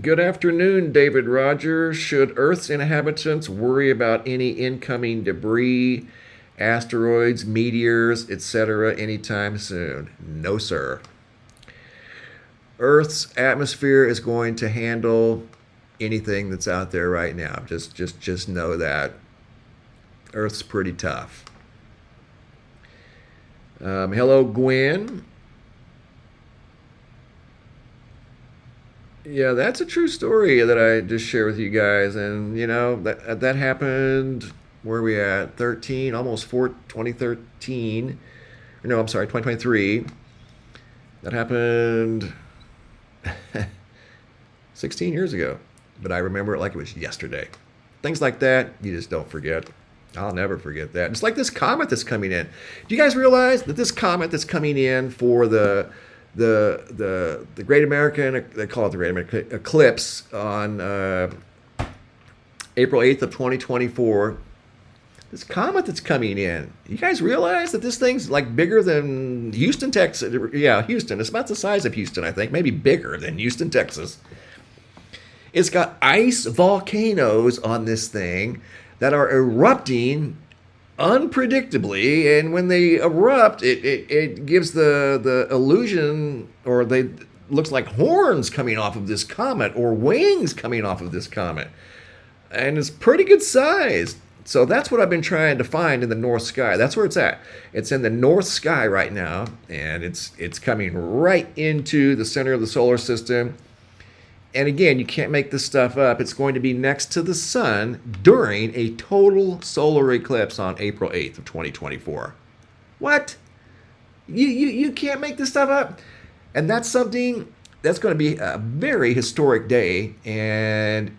Speaker 1: Good afternoon, David Rogers. Should Earth's inhabitants worry about any incoming debris, asteroids, meteors, etc. anytime soon? No, sir. Earth's atmosphere is going to handle anything that's out there right now. Just know that. Earth's pretty tough. Hello, Gwen. Yeah, that's a true story that I just shared with you guys. And, that happened, where are we at? 13, almost 2013. No, I'm sorry, 2023. That happened 16 years ago. But I remember it like it was yesterday. Things like that, you just don't forget. I'll never forget that. It's like this comet that's coming in. Do you guys realize that this comet that's coming in for the Great American, they call it the Great American Eclipse on April 8th of 2024, this comet that's coming in, you guys realize that this thing's like bigger than Houston, Texas? Yeah, Houston. It's about the size of Houston, I think. Maybe bigger than Houston, Texas. It's got ice volcanoes on this thing that are erupting unpredictably, and when they erupt, it gives the illusion, or they looks like horns coming off of this comet or wings coming off of this comet, and it's pretty good size. So that's what I've been trying to find in the north sky. That's where it's at. It's in the north sky right now, and it's coming right into the center of the solar system. And again, you can't make this stuff up. It's going to be next to the sun during a total solar eclipse on April 8th of 2024. What? You can't make this stuff up? And that's something that's going to be a very historic day. And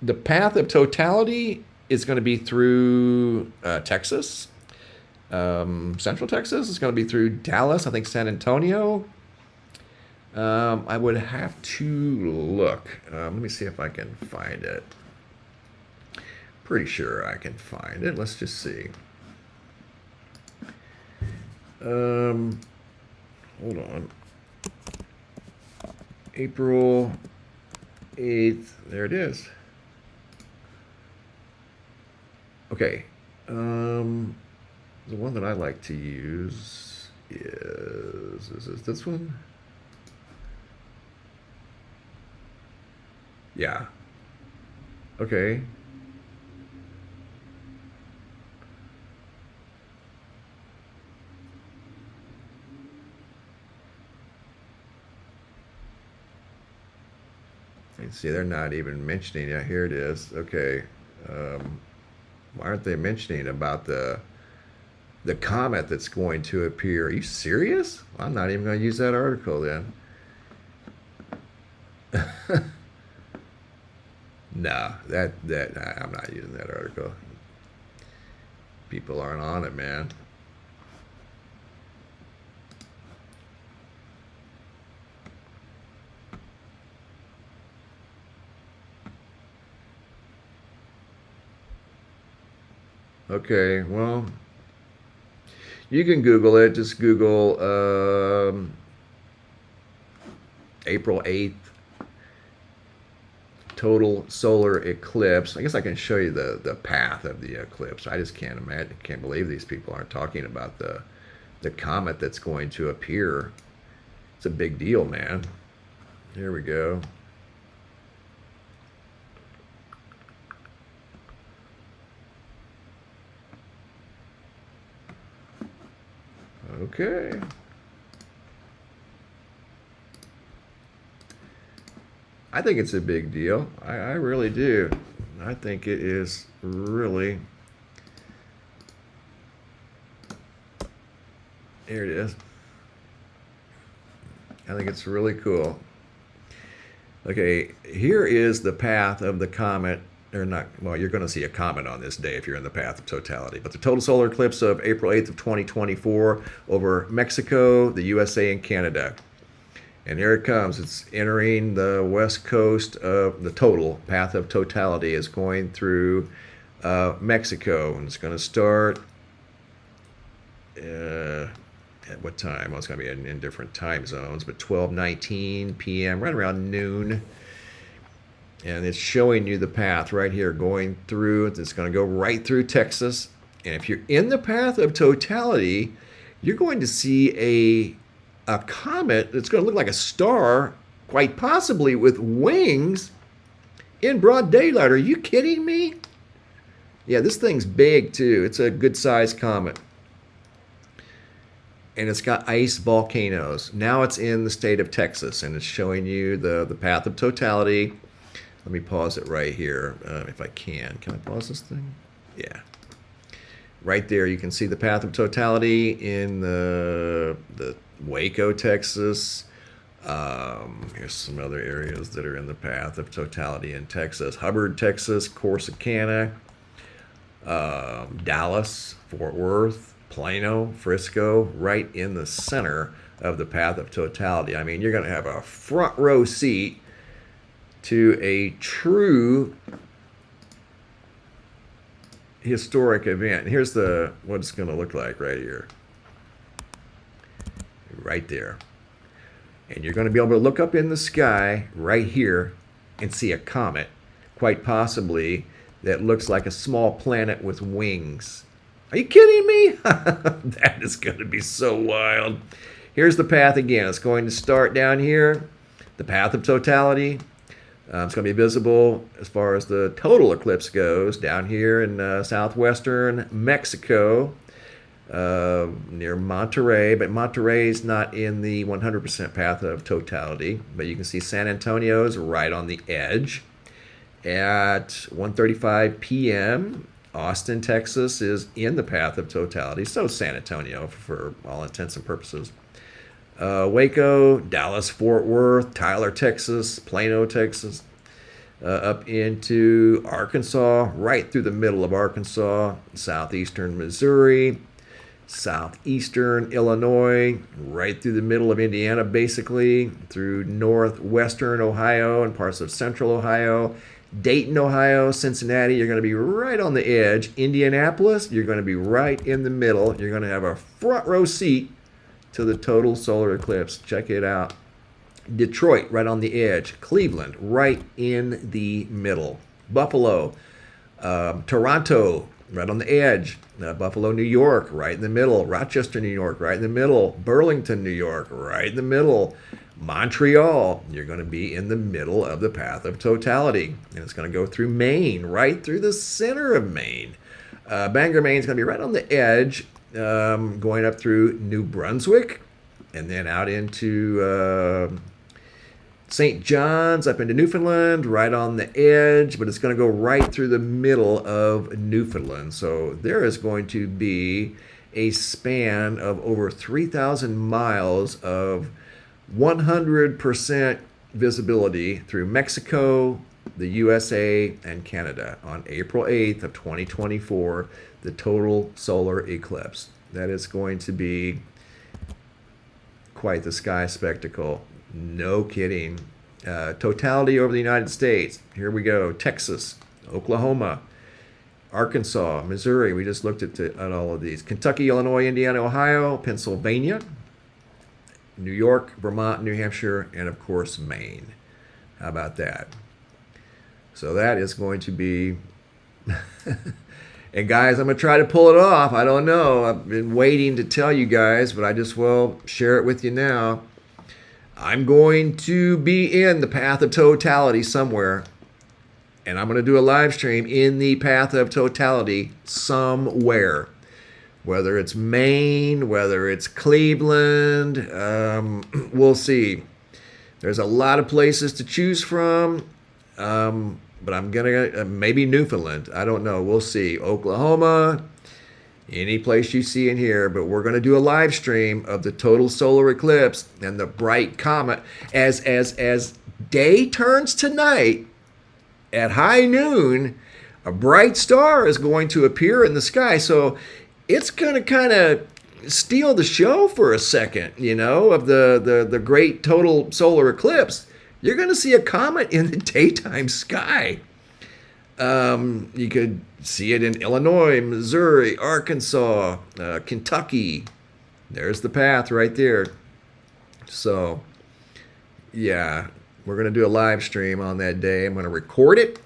Speaker 1: the path of totality is going to be through Texas, Central Texas. It's going to be through Dallas, I think San Antonio. I would have to look. Let me see if I can find it. Pretty sure I can find it. Let's just see. Hold on. April 8th. There it is. Okay. The one that I like to use is this one? Yeah. Okay. You see, they're not even mentioning it. Here it is. Okay. Um, why aren't they mentioning about the comet that's going to appear? Are you serious? I'm not even going to use that article then. No, I'm not using that article. People aren't on it, man. Okay, well, you can Google it. Just Google April 8th total solar eclipse. I guess I can show you the path of the eclipse. I just can't imagine, can't believe these people aren't talking about the comet that's going to appear. It's a big deal, man. Here we go. Okay. I think it's a big deal. I really do. I think it is really. Here it is. I think it's really cool. Okay, here is the path of the comet. Or not, well, you're going to see a comet on this day if you're in the path of totality. But the total solar eclipse of April 8th of 2024 over Mexico, the USA, and Canada. And here it comes. It's entering the west coast of the total path of totality is going through Mexico. And it's going to start at what time? Well, it's going to be in different time zones, but 12:19 p.m., right around noon. And it's showing you the path right here going through. It's going to go right through Texas. And if you're in the path of totality, you're going to see a comet that's going to look like a star, quite possibly with wings, in broad daylight. Are you kidding me? Yeah, this thing's big too. It's a good sized comet. And it's got ice volcanoes. Now it's in the state of Texas, and it's showing you the path of totality. Let me pause it right here if I can. Can I pause this thing? Yeah. Right there, you can see the path of totality in the Waco, Texas. Here's some other areas that are in the path of totality in Texas. Hubbard, Texas, Corsicana, Dallas, Fort Worth, Plano, Frisco, right in the center of the path of totality. I mean, you're going to have a front row seat to a true historic event. Here's what it's going to look like right here. Right there. And you're going to be able to look up in the sky right here and see a comet, quite possibly, that looks like a small planet with wings. Are you kidding me? That is going to be so wild. Here's the path again. It's going to start down here, the path of totality. It's going to be visible as far as the total eclipse goes down here in southwestern Mexico near Monterrey. But Monterrey is not in the 100% path of totality. But you can see San Antonio's right on the edge. At 1:35 p.m., Austin, Texas is in the path of totality. So San Antonio for all intents and purposes. Waco, Dallas, Fort Worth, Tyler, Texas, Plano, Texas, up into Arkansas, right through the middle of Arkansas, southeastern Missouri, southeastern Illinois, right through the middle of Indiana, basically, through northwestern Ohio and parts of central Ohio, Dayton, Ohio, Cincinnati, you're going to be right on the edge. Indianapolis, you're going to be right in the middle. You're going to have a front row seat to the total solar eclipse. Check it out. Detroit, right on the edge. Cleveland, right in the middle. Buffalo, Toronto, right on the edge. Buffalo, New York, right in the middle. Rochester, New York, right in the middle. Burlington, New York, right in the middle. Montreal, you're going to be in the middle of the path of totality. And it's going to go through Maine, right through the center of Maine. Bangor, Maine is going to be right on the edge, going up through New Brunswick and then out into St. John's, up into Newfoundland, right on the edge, but it's going to go right through the middle of Newfoundland. So there is going to be a span of over 3,000 miles of 100% visibility through Mexico, the USA, and Canada on April 8th of 2024, the total solar eclipse. That is going to be quite the sky spectacle. No kidding. Totality over the United States. Here we go. Texas, Oklahoma, Arkansas, Missouri. We just looked at all of these. Kentucky, Illinois, Indiana, Ohio, Pennsylvania, New York, Vermont, New Hampshire, and of course, Maine. How about that? So that is going to be... And guys, I'm going to try to pull it off. I don't know. I've been waiting to tell you guys, but I just will share it with you now. I'm going to be in the path of totality somewhere. And I'm going to do a live stream in the path of totality somewhere. Whether it's Maine, whether it's Cleveland, we'll see. There's a lot of places to choose from. But I'm going to, maybe Newfoundland. I don't know. We'll see. Oklahoma, any place you see in here. But we're going to do a live stream of the total solar eclipse and the bright comet. As day turns to night, at high noon, a bright star is going to appear in the sky. So it's going to kind of steal the show for a second, you know, of the great total solar eclipse. You're going to see a comet in the daytime sky. You could see it in Illinois, Missouri, Arkansas, Kentucky. There's the path right there. So, yeah, we're going to do a live stream on that day. I'm going to record it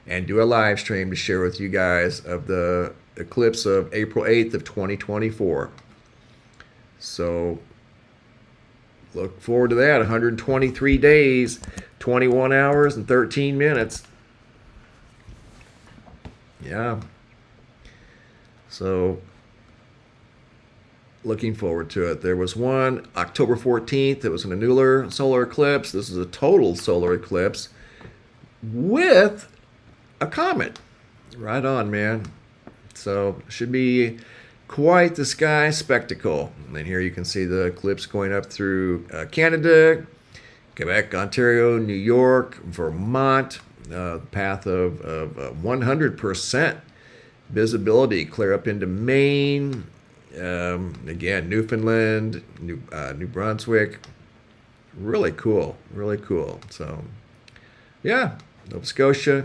Speaker 1: and do a live stream to share with you guys of the eclipse of April 8th of 2024. So look forward to that. 123 days, 21 hours, and 13 minutes. Yeah. So looking forward to it. There was one October 14th. It was an annular solar eclipse. This is a total solar eclipse with a comet. Right on, man. So should be quite the sky spectacle. And then here you can see the eclipse going up through Canada, Quebec, Ontario, New York, Vermont. Path of 100% visibility clear up into Maine. Again, Newfoundland, New Brunswick. Really cool. Really cool. So, yeah, Nova Scotia,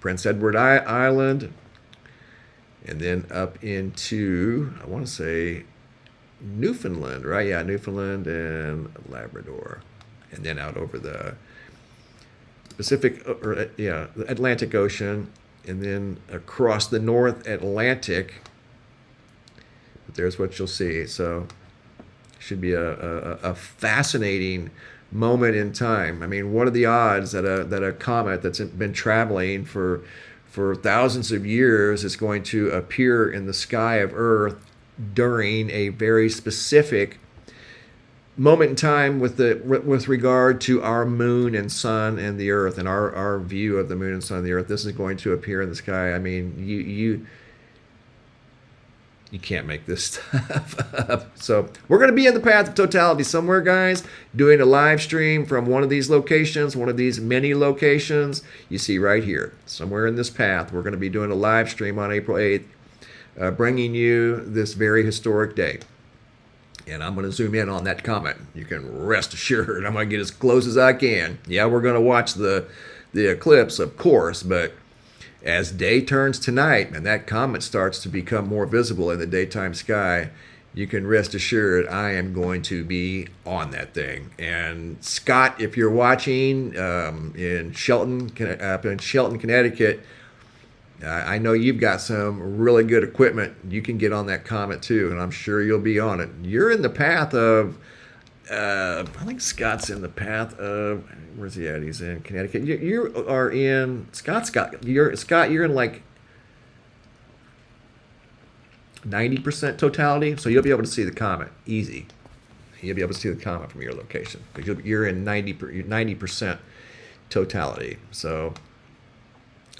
Speaker 1: Prince Edward Island, and then up into, I want to say, Newfoundland, right? Yeah, Newfoundland and Labrador. And then out over the Pacific, the Atlantic Ocean, and then across the North Atlantic. But there's what you'll see. So should be a fascinating moment in time. I mean, what are the odds that a comet that's been traveling for thousands of years is going to appear in the sky of Earth during a very specific moment in time with regard to our moon and sun and the Earth and our view of the moon and sun and the Earth. This is going to appear in the sky. I mean, you can't make this stuff up. So we're going to be in the path of totality somewhere, guys, doing a live stream from one of these locations, one of these many locations you see right here. Somewhere in this path, we're going to be doing a live stream on April 8th, bringing you this very historic day. And I'm going to zoom in on that comet. You can rest assured I'm going to get as close as I can. Yeah, we're going to watch the eclipse, of course, but as day turns to night and that comet starts to become more visible in the daytime sky, you can rest assured I am going to be on that thing. And Scott, if you're watching in Shelton, Connecticut, I know you've got some really good equipment. You can get on that comet too, and I'm sure you'll be on it. You're in the path of I think Scott's in the path of, where's he at? He's in Connecticut. You are in Scott. You're in like 90% totality, so you'll be able to see the comet easy. You'll be able to see the comet from your location because you're in 90% totality. So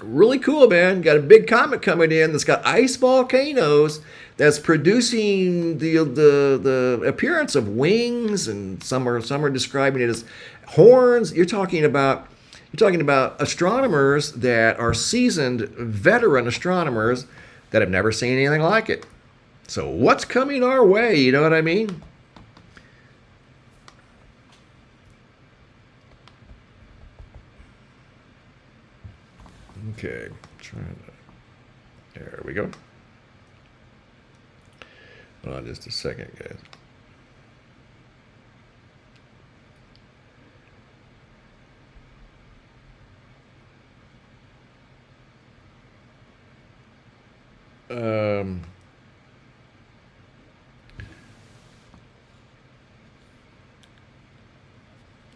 Speaker 1: really cool, man. Got a big comet coming in that's got ice volcanoes that's producing the appearance of wings, and some are describing it as horns. You're talking about astronomers that are seasoned veteran astronomers that have never seen anything like it. So what's coming our way? You know what I mean? Okay, there we go. Hold on just a second, guys.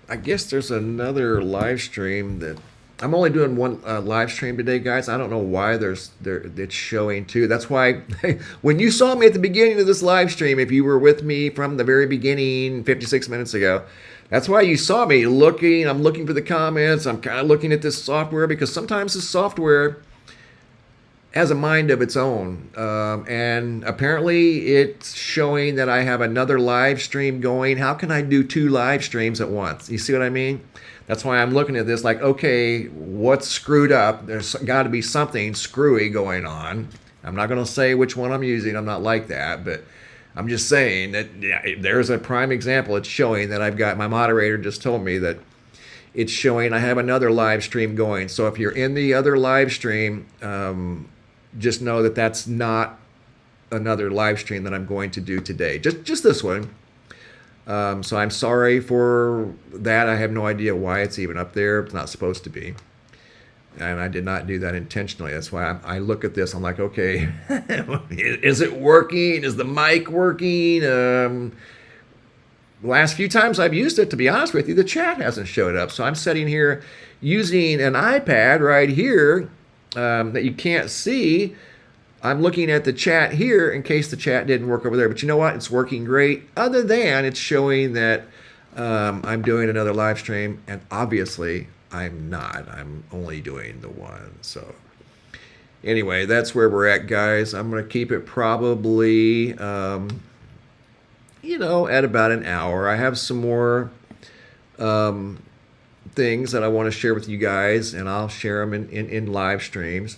Speaker 1: I guess there's another live stream that I'm only doing one live stream today, guys. I don't know why it's showing two. That's why when you saw me at the beginning of this live stream, if you were with me from the very beginning, 56 minutes ago, that's why you saw me looking. I'm looking for the comments. I'm kind of looking at this software because sometimes this software has a mind of its own. And apparently it's showing that I have another live stream going. How can I do two live streams at once? You see what I mean? That's why I'm looking at this like, okay, what's screwed up? There's got to be something screwy going on. I'm not going to say which one I'm using. I'm not like that, but I'm just saying that there's a prime example. It's showing that I've got, my moderator just told me that it's showing I have another live stream going. So if you're in the other live stream, just know that that's not another live stream that I'm going to do today. Just this one. So I'm sorry for that. I have no idea why it's even up there. It's not supposed to be. And I did not do that intentionally. That's why I look at this. I'm like, okay, is it working? Is the mic working? The last few times I've used it, to be honest with you, the chat hasn't showed up. So I'm sitting here using an iPad right here that you can't see. I'm looking at the chat here in case the chat didn't work over there. But you know what? It's working great. Other than it's showing that I'm doing another live stream. And obviously, I'm not. I'm only doing the one. So anyway, that's where we're at, guys. I'm going to keep it probably, at about an hour. I have some more things that I want to share with you guys, and I'll share them in live streams.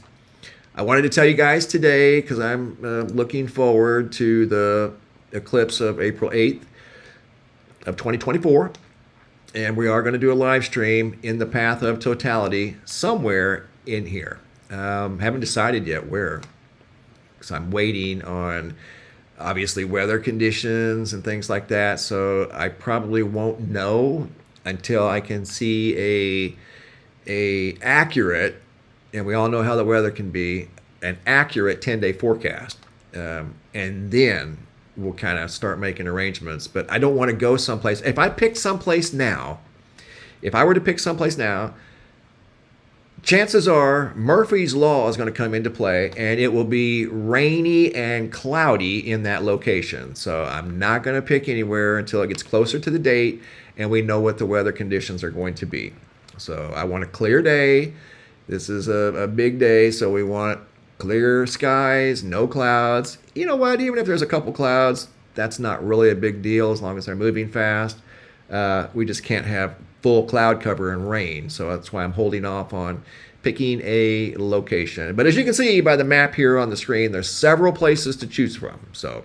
Speaker 1: I wanted to tell you guys today, because I'm looking forward to the eclipse of April 8th of 2024. And we are going to do a live stream in the path of totality somewhere in here. Haven't decided yet where, because I'm waiting on, obviously, weather conditions and things like that. So I probably won't know until I can see a accurate, and we all know how the weather can be, an accurate 10-day forecast. And then we'll kind of start making arrangements. But I don't want to go someplace. If I pick someplace now, if I were to pick someplace now, chances are Murphy's Law is going to come into play, and it will be rainy and cloudy in that location. So I'm not going to pick anywhere until it gets closer to the date and we know what the weather conditions are going to be. So I want a clear day. This is a big day, so we want clear skies, no clouds. You know what? Even if there's a couple clouds, that's not really a big deal as long as they're moving fast. We just can't have full cloud cover and rain, so that's why I'm holding off on picking a location. But as you can see by the map here on the screen, there's several places to choose from. So,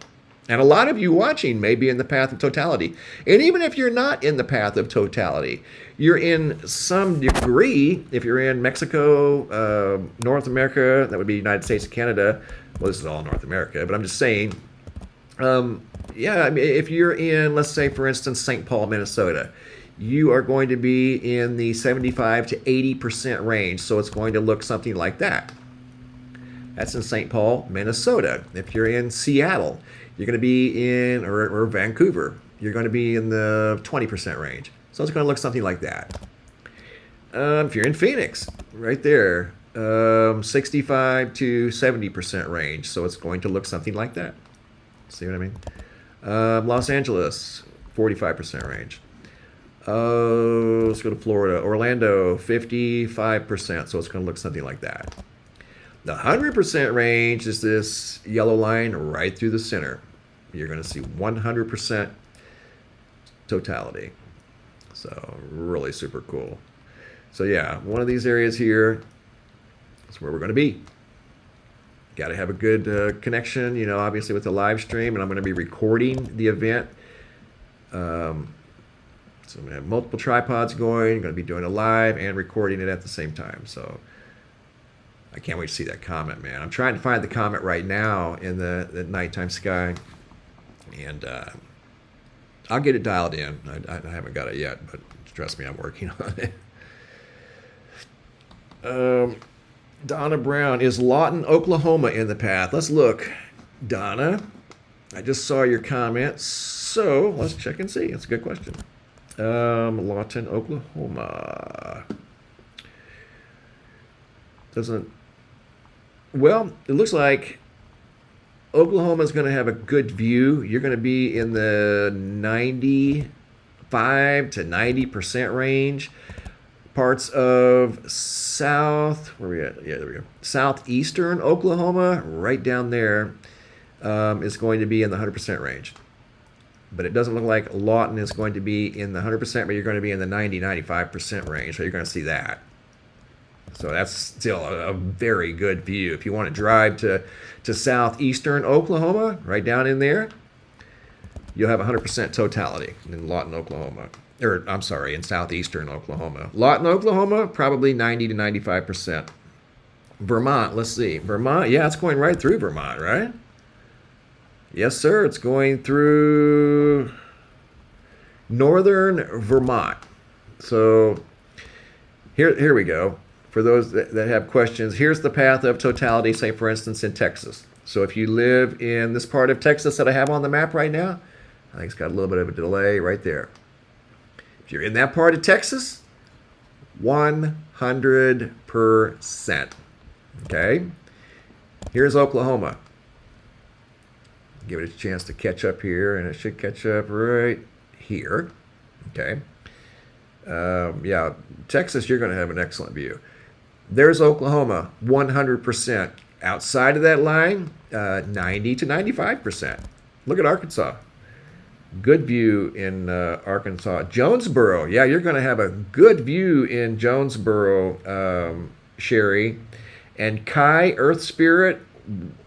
Speaker 1: and a lot of you watching may be in the path of totality. And even if you're not in the path of totality, you're in some degree, if you're in Mexico, North America, that would be United States and Canada. Well, this is all North America, but I'm just saying, yeah, I mean, if you're in, let's say, for instance, St. Paul, Minnesota, you are going to be in the 75 to 80% range. So it's going to look something like that. That's in St. Paul, Minnesota. If you're in Seattle, you're going to be in, or Vancouver, you're going to be in the 20% range. So it's going to look something like that. If you're in Phoenix, right there, 65 to 70% range. So it's going to look something like that. See what I mean? Los Angeles, 45% range. Let's go to Florida. Orlando, 55%. So it's going to look something like that. The 100% range is this yellow line right through the center. You're going to see 100% totality. So really super cool. So yeah, one of these areas here is where we're going to be. Got to have a good connection, you know, obviously with the live stream, and I'm going to be recording the event. So I'm going to have multiple tripods going. I'm going to be doing a live and recording it at the same time. So I can't wait to see that comet, man. I'm trying to find the comet right now in the nighttime sky, and I'll get it dialed in. I haven't got it yet, but trust me, I'm working on it. Donna Brown, is Lawton, Oklahoma in the path? Let's look. Donna, I just saw your comment, so let's check and see. That's a good question. Lawton, Oklahoma. Well, it looks like Oklahoma is going to have a good view. You're going to be in the 95 to 90% range. Parts of where are we at? Yeah, there we go. Southeastern Oklahoma, right down there, is going to be in the 100% range. But it doesn't look like Lawton is going to be in the 100%, but you're going to be in the 90-95% range, so you're going to see that. So that's still a very good view. If you want to drive to southeastern Oklahoma, right down in there, you'll have 100% totality in Lawton, Oklahoma. Or, I'm sorry, in southeastern Oklahoma. Lawton, Oklahoma, probably 90 to 95%. Vermont, let's see. Vermont, yeah, it's going right through Vermont, right? Yes, sir, it's going through northern Vermont. So here we go. For those that have questions, here's the path of totality, say, for instance, in Texas. So if you live in this part of Texas that I have on the map right now, I think it's got a little bit of a delay right there. If you're in that part of Texas, 100%. Okay? Here's Oklahoma. Give it a chance to catch up here, and it should catch up right here. Okay? Yeah, Texas, you're going to have an excellent view. There's Oklahoma, 100%. Outside of that line, 90 to 95%. Look at Arkansas. Good view in Arkansas. Jonesboro, yeah, you're going to have a good view in Jonesboro, Sherry. And Kai, Earth Spirit,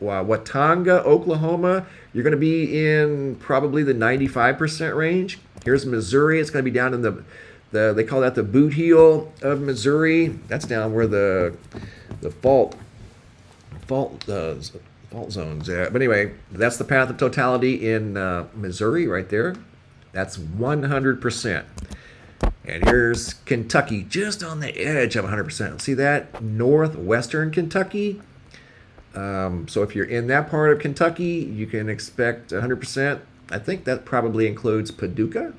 Speaker 1: Watauga, Oklahoma, you're going to be in probably the 95% range. Here's Missouri. It's going to be down in they call that the boot heel of Missouri. That's down where the fault zones at. But anyway, that's the path of totality in Missouri right there. That's 100%. And here's Kentucky, just on the edge of 100%. See that? Northwestern Kentucky. So if you're in that part of Kentucky, you can expect 100%. I think that probably includes Paducah.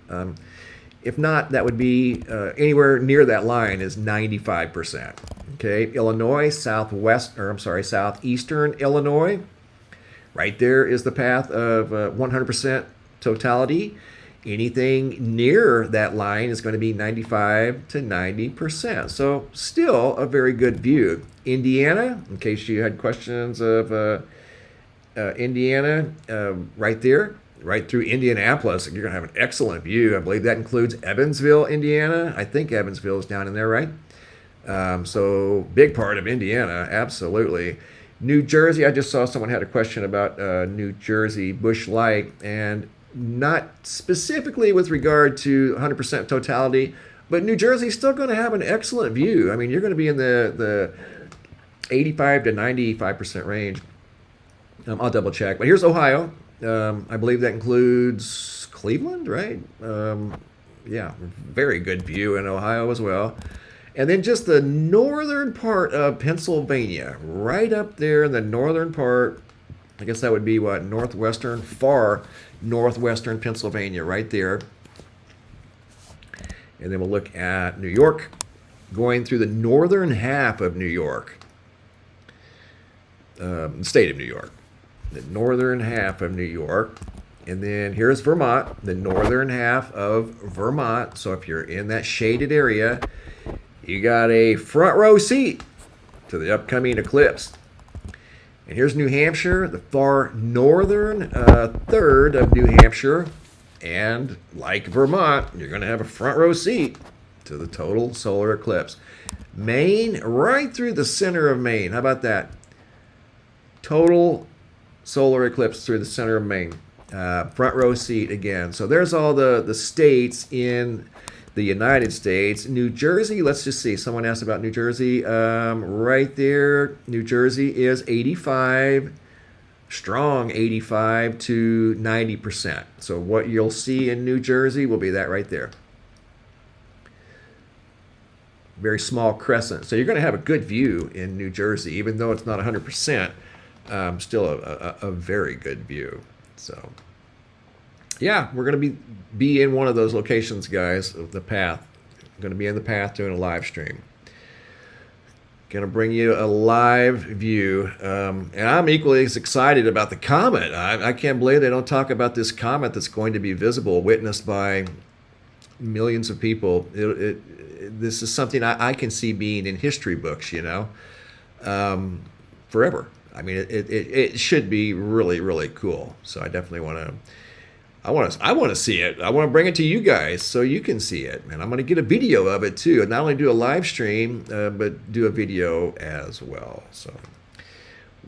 Speaker 1: If not, that would be anywhere near that line is 95%. Okay, Illinois, southeastern Illinois. Right there is the path of 100% totality. Anything near that line is going to be 95 to 90%. So still a very good view. Indiana, in case you had questions of Indiana, right there. Right through Indianapolis, you're going to have an excellent view. I believe that includes Evansville, Indiana. I think Evansville is down in there, right? So big part of Indiana, absolutely. New Jersey, I just saw someone had a question about New Jersey, Busch Light, and not specifically with regard to 100% totality, but New Jersey is still going to have an excellent view. I mean, you're going to be in the 85 to 95% range. I'll double check. But here's Ohio. I believe that includes Cleveland, right? Yeah, very good view in Ohio as well. And then just the northern part of Pennsylvania, right up there in the northern part, I guess that would be what, northwestern, far northwestern Pennsylvania, right there. And then we'll look at New York, going through the northern half of New York, the state of New York, the northern half of New York. And then here's Vermont, the northern half of Vermont. So if you're in that shaded area, you got a front row seat to the upcoming eclipse. And here's New Hampshire, the far northern third of New Hampshire. And like Vermont, you're going to have a front row seat to the total solar eclipse. Maine, right through the center of Maine. How about that? Total solar eclipse through the center of Maine. Front row seat again. So there's all the states in the United States. New Jersey, let's just see. Someone asked about New Jersey. Right there, New Jersey is 85, strong 85 to 90%. So what you'll see in New Jersey will be that right there. Very small crescent. So you're going to have a good view in New Jersey, even though it's not 100%. Still a very good view. So yeah, we're going to be in one of those locations, guys, of the path. I'm going to be in the path doing a live stream. Going to bring you a live view. And I'm equally as excited about the comet. I can't believe they don't talk about this comet that's going to be visible, witnessed by millions of people. This is something I can see being in history books, you know, forever. I mean, it should be really, really cool. So I definitely want to see it. I want to bring it to you guys so you can see it. And I'm going to get a video of it too. And not only do a live stream, but do a video as well. So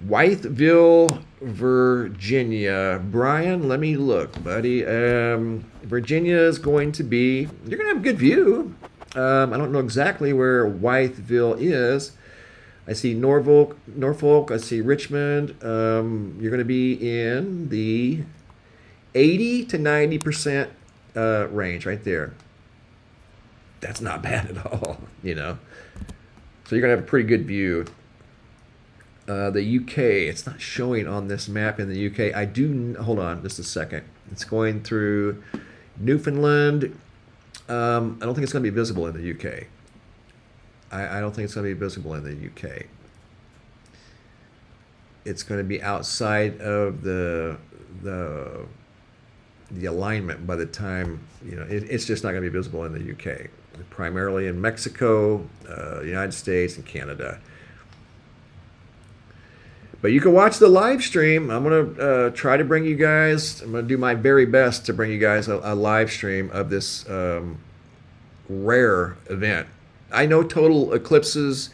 Speaker 1: Wytheville, Virginia. Brian, let me look, buddy. Virginia is going to be, you're going to have a good view. I don't know exactly where Wytheville is. I see Norfolk, I see Richmond. You're going to be in the 80 to 90% range right there. That's not bad at all, you know. So you're going to have a pretty good view. The UK, it's not showing on this map in the UK. Hold on just a second. It's going through Newfoundland. I don't think it's going to be visible in the UK. I don't think it's going to be visible in the UK. It's going to be outside of the alignment by the time, you know, it's just not going to be visible in the UK. Primarily in Mexico, United States, and Canada. But you can watch the live stream. I'm going to try to bring you guys, I'm going to do my very best to bring you guys a live stream of this rare event. I know total eclipses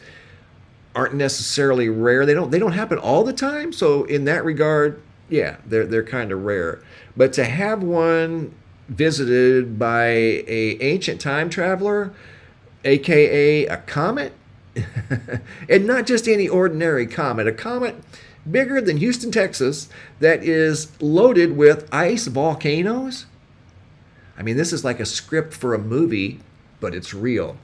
Speaker 1: aren't necessarily rare. They don't happen all the time. So in that regard, yeah, they're kind of rare. But to have one visited by a ancient time traveler, aka a comet, and not just any ordinary comet, a comet bigger than Houston, Texas, that is loaded with ice volcanoes. I mean, this is like a script for a movie, but it's real.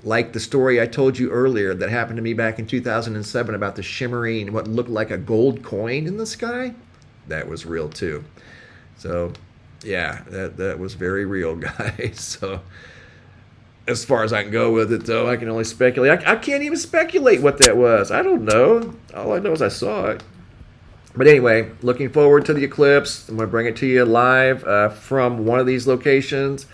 Speaker 1: Like the story I told you earlier that happened to me back in 2007 about the shimmering, what looked like a gold coin in the sky. That was real too. So yeah, that was very real, guys. So as far as I can go with it, though, I can only speculate. I can't even speculate what that was. I don't know. All I know is I saw it. But anyway, looking forward to the eclipse. I'm going to bring it to you live from one of these locations.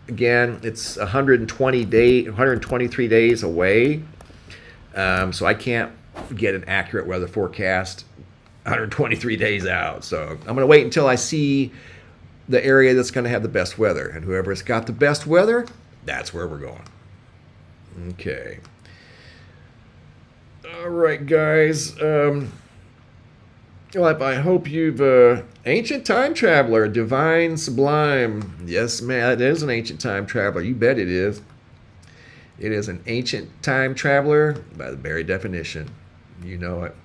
Speaker 1: Again, it's 123 days away. So I can't get an accurate weather forecast 123 days out. So I'm going to wait until I see the area that's going to have the best weather. And whoever's got the best weather, that's where we're going. Okay. All right, guys. Well, I hope you've... Ancient time traveler, divine sublime. Yes, man, it is an ancient time traveler. You bet it is. It is an ancient time traveler by the very definition. You know it.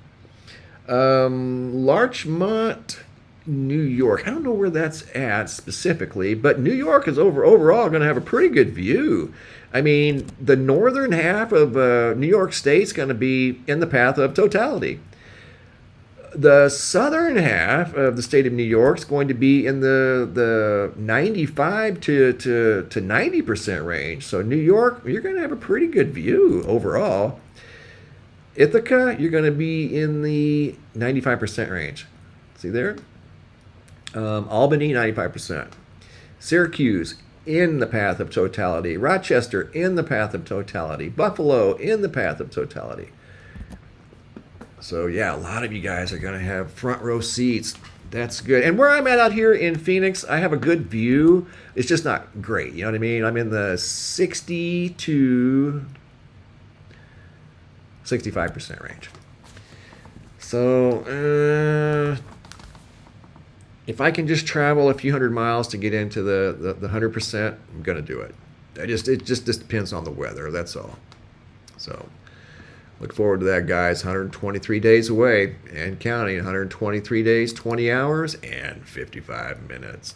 Speaker 1: Larchmont, New York. I don't know where that's at specifically, but New York is overall going to have a pretty good view. I mean, the northern half of New York State's going to be in the path of totality. The southern half of the state of New York is going to be in the 95 to 90% range. So New York, you're going to have a pretty good view overall. Ithaca, you're going to be in the 95% range. See there? Albany, 95%. Syracuse, in the path of totality. Rochester, in the path of totality. Buffalo, in the path of totality. So yeah, a lot of you guys are going to have front row seats. That's good. And where I'm at out here in Phoenix, I have a good view. It's just not great. You know what I mean? I'm in the 60 to 65% range. So if I can just travel a few hundred miles to get into the 100%, I'm going to do it. It just depends on the weather. That's all. So look forward to that, guys. 123 days away and counting. 123 days, 20 hours, and 55 minutes.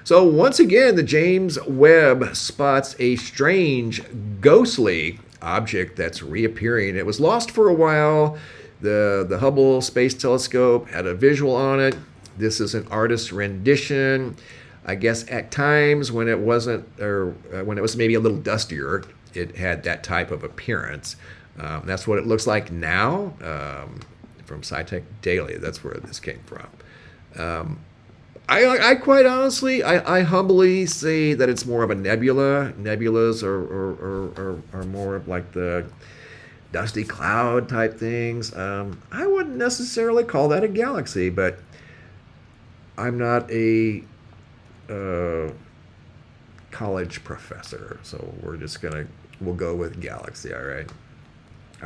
Speaker 1: So once again, the James Webb spots a strange, ghostly object that's reappearing. It was lost for a while. The Hubble Space Telescope had a visual on it. This is an artist's rendition. I guess at times when it wasn't, or when it was maybe a little dustier, it had that type of appearance. That's what it looks like now from SciTech Daily. That's where this came from. I quite honestly, I humbly say that it's more of a nebula. Nebulas are more of like the dusty cloud type things. I wouldn't necessarily call that a galaxy, but I'm not a college professor, so we'll go with galaxy. All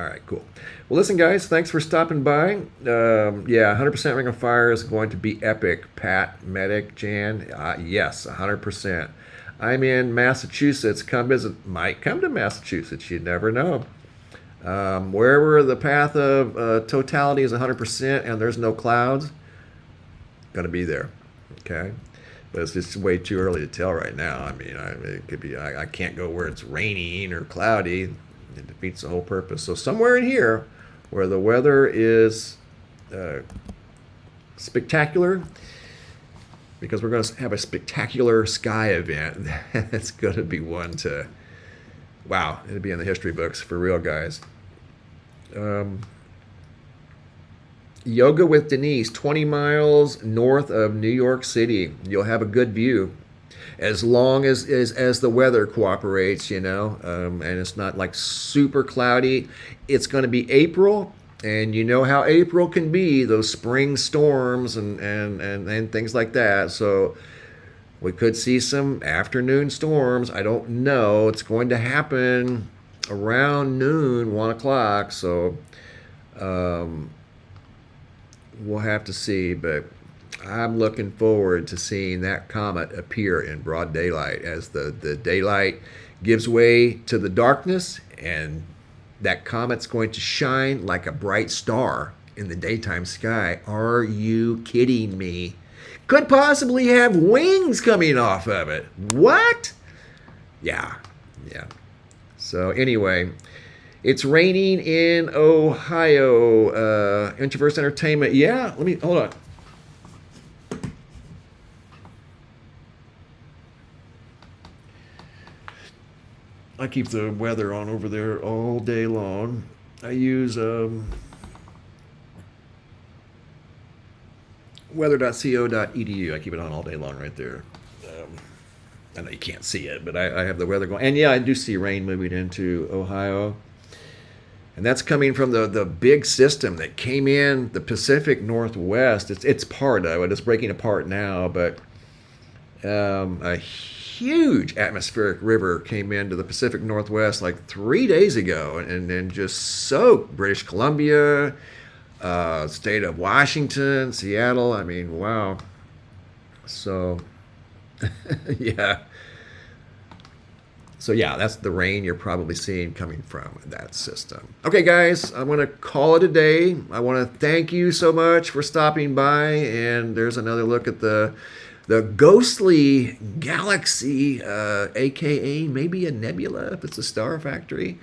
Speaker 1: right, cool. Well, listen, guys, thanks for stopping by. Yeah, 100% Ring of Fire is going to be epic. Pat, Medic, Jan, yes, 100%. I'm in Massachusetts. Come visit. Might come to Massachusetts. You never know. Wherever the path of totality is 100% and there's no clouds, going to be there. Okay? But it's just way too early to tell right now. I mean, it could be, I can't go where it's raining or cloudy. It defeats the whole purpose. So somewhere in here where the weather is spectacular, because we're going to have a spectacular sky event, that's going to be one to, wow, it'll be in the history books for real, guys. Yoga with Denise, 20 miles north of New York City. You'll have a good view. As long as the weather cooperates, you know, and it's not like super cloudy. It's going to be April, and you know how April can be, those spring storms and things like that. So we could see some afternoon storms. I don't know. It's going to happen around noon, 1 o'clock. So we'll have to see, but I'm looking forward to seeing that comet appear in broad daylight as the daylight gives way to the darkness, and that comet's going to shine like a bright star in the daytime sky. Are you kidding me? Could possibly have wings coming off of it. What? Yeah. So anyway, it's raining in Ohio. Introverse Entertainment. Yeah, hold on. I keep the weather on over there all day long. I use weather.co.edu. I keep it on all day long right there. I know you can't see it, but I have the weather going. And yeah, I do see rain moving into Ohio. And that's coming from the big system that came in the Pacific Northwest. It's part of it. It's breaking apart now, but a huge atmospheric river came into the Pacific Northwest like 3 days ago and then just soaked British Columbia, state of Washington, Seattle. I mean, wow. So, yeah. So, yeah, that's the rain you're probably seeing coming from that system. Okay, guys, I'm going to call it a day. I want to thank you so much for stopping by. And there's another look at the the ghostly galaxy, aka maybe a nebula if it's a star factory,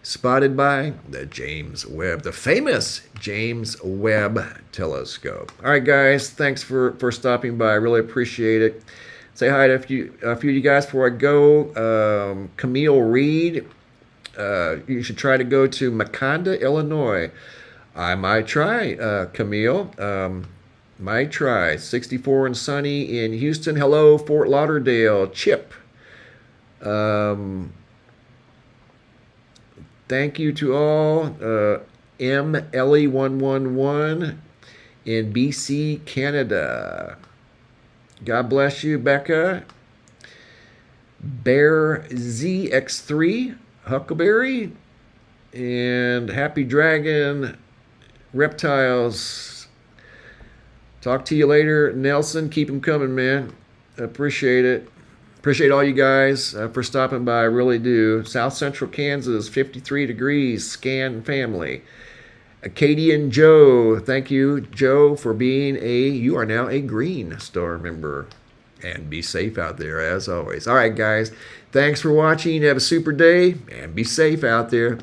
Speaker 1: spotted by the James Webb, the famous James Webb telescope. All right, guys, thanks for stopping by. I really appreciate it. Say hi to a few of you guys before I go. Camille Reed, you should try to go to Maconda, Illinois. I might try, Camille. Might try. 64 and sunny in Houston. Hello, Fort Lauderdale. Chip. Thank you to all. MLE111 in BC, Canada. God bless you, Becca. Bear ZX3, Huckleberry, and Happy Dragon Reptiles. Talk to you later, Nelson. Keep them coming, man. Appreciate it. Appreciate all you guys for stopping by. I really do. South Central Kansas, 53 degrees. Scan family. Acadian Joe. Thank you, Joe, for being you are now a Green Star member. And be safe out there, as always. All right, guys. Thanks for watching. Have a super day, and be safe out there.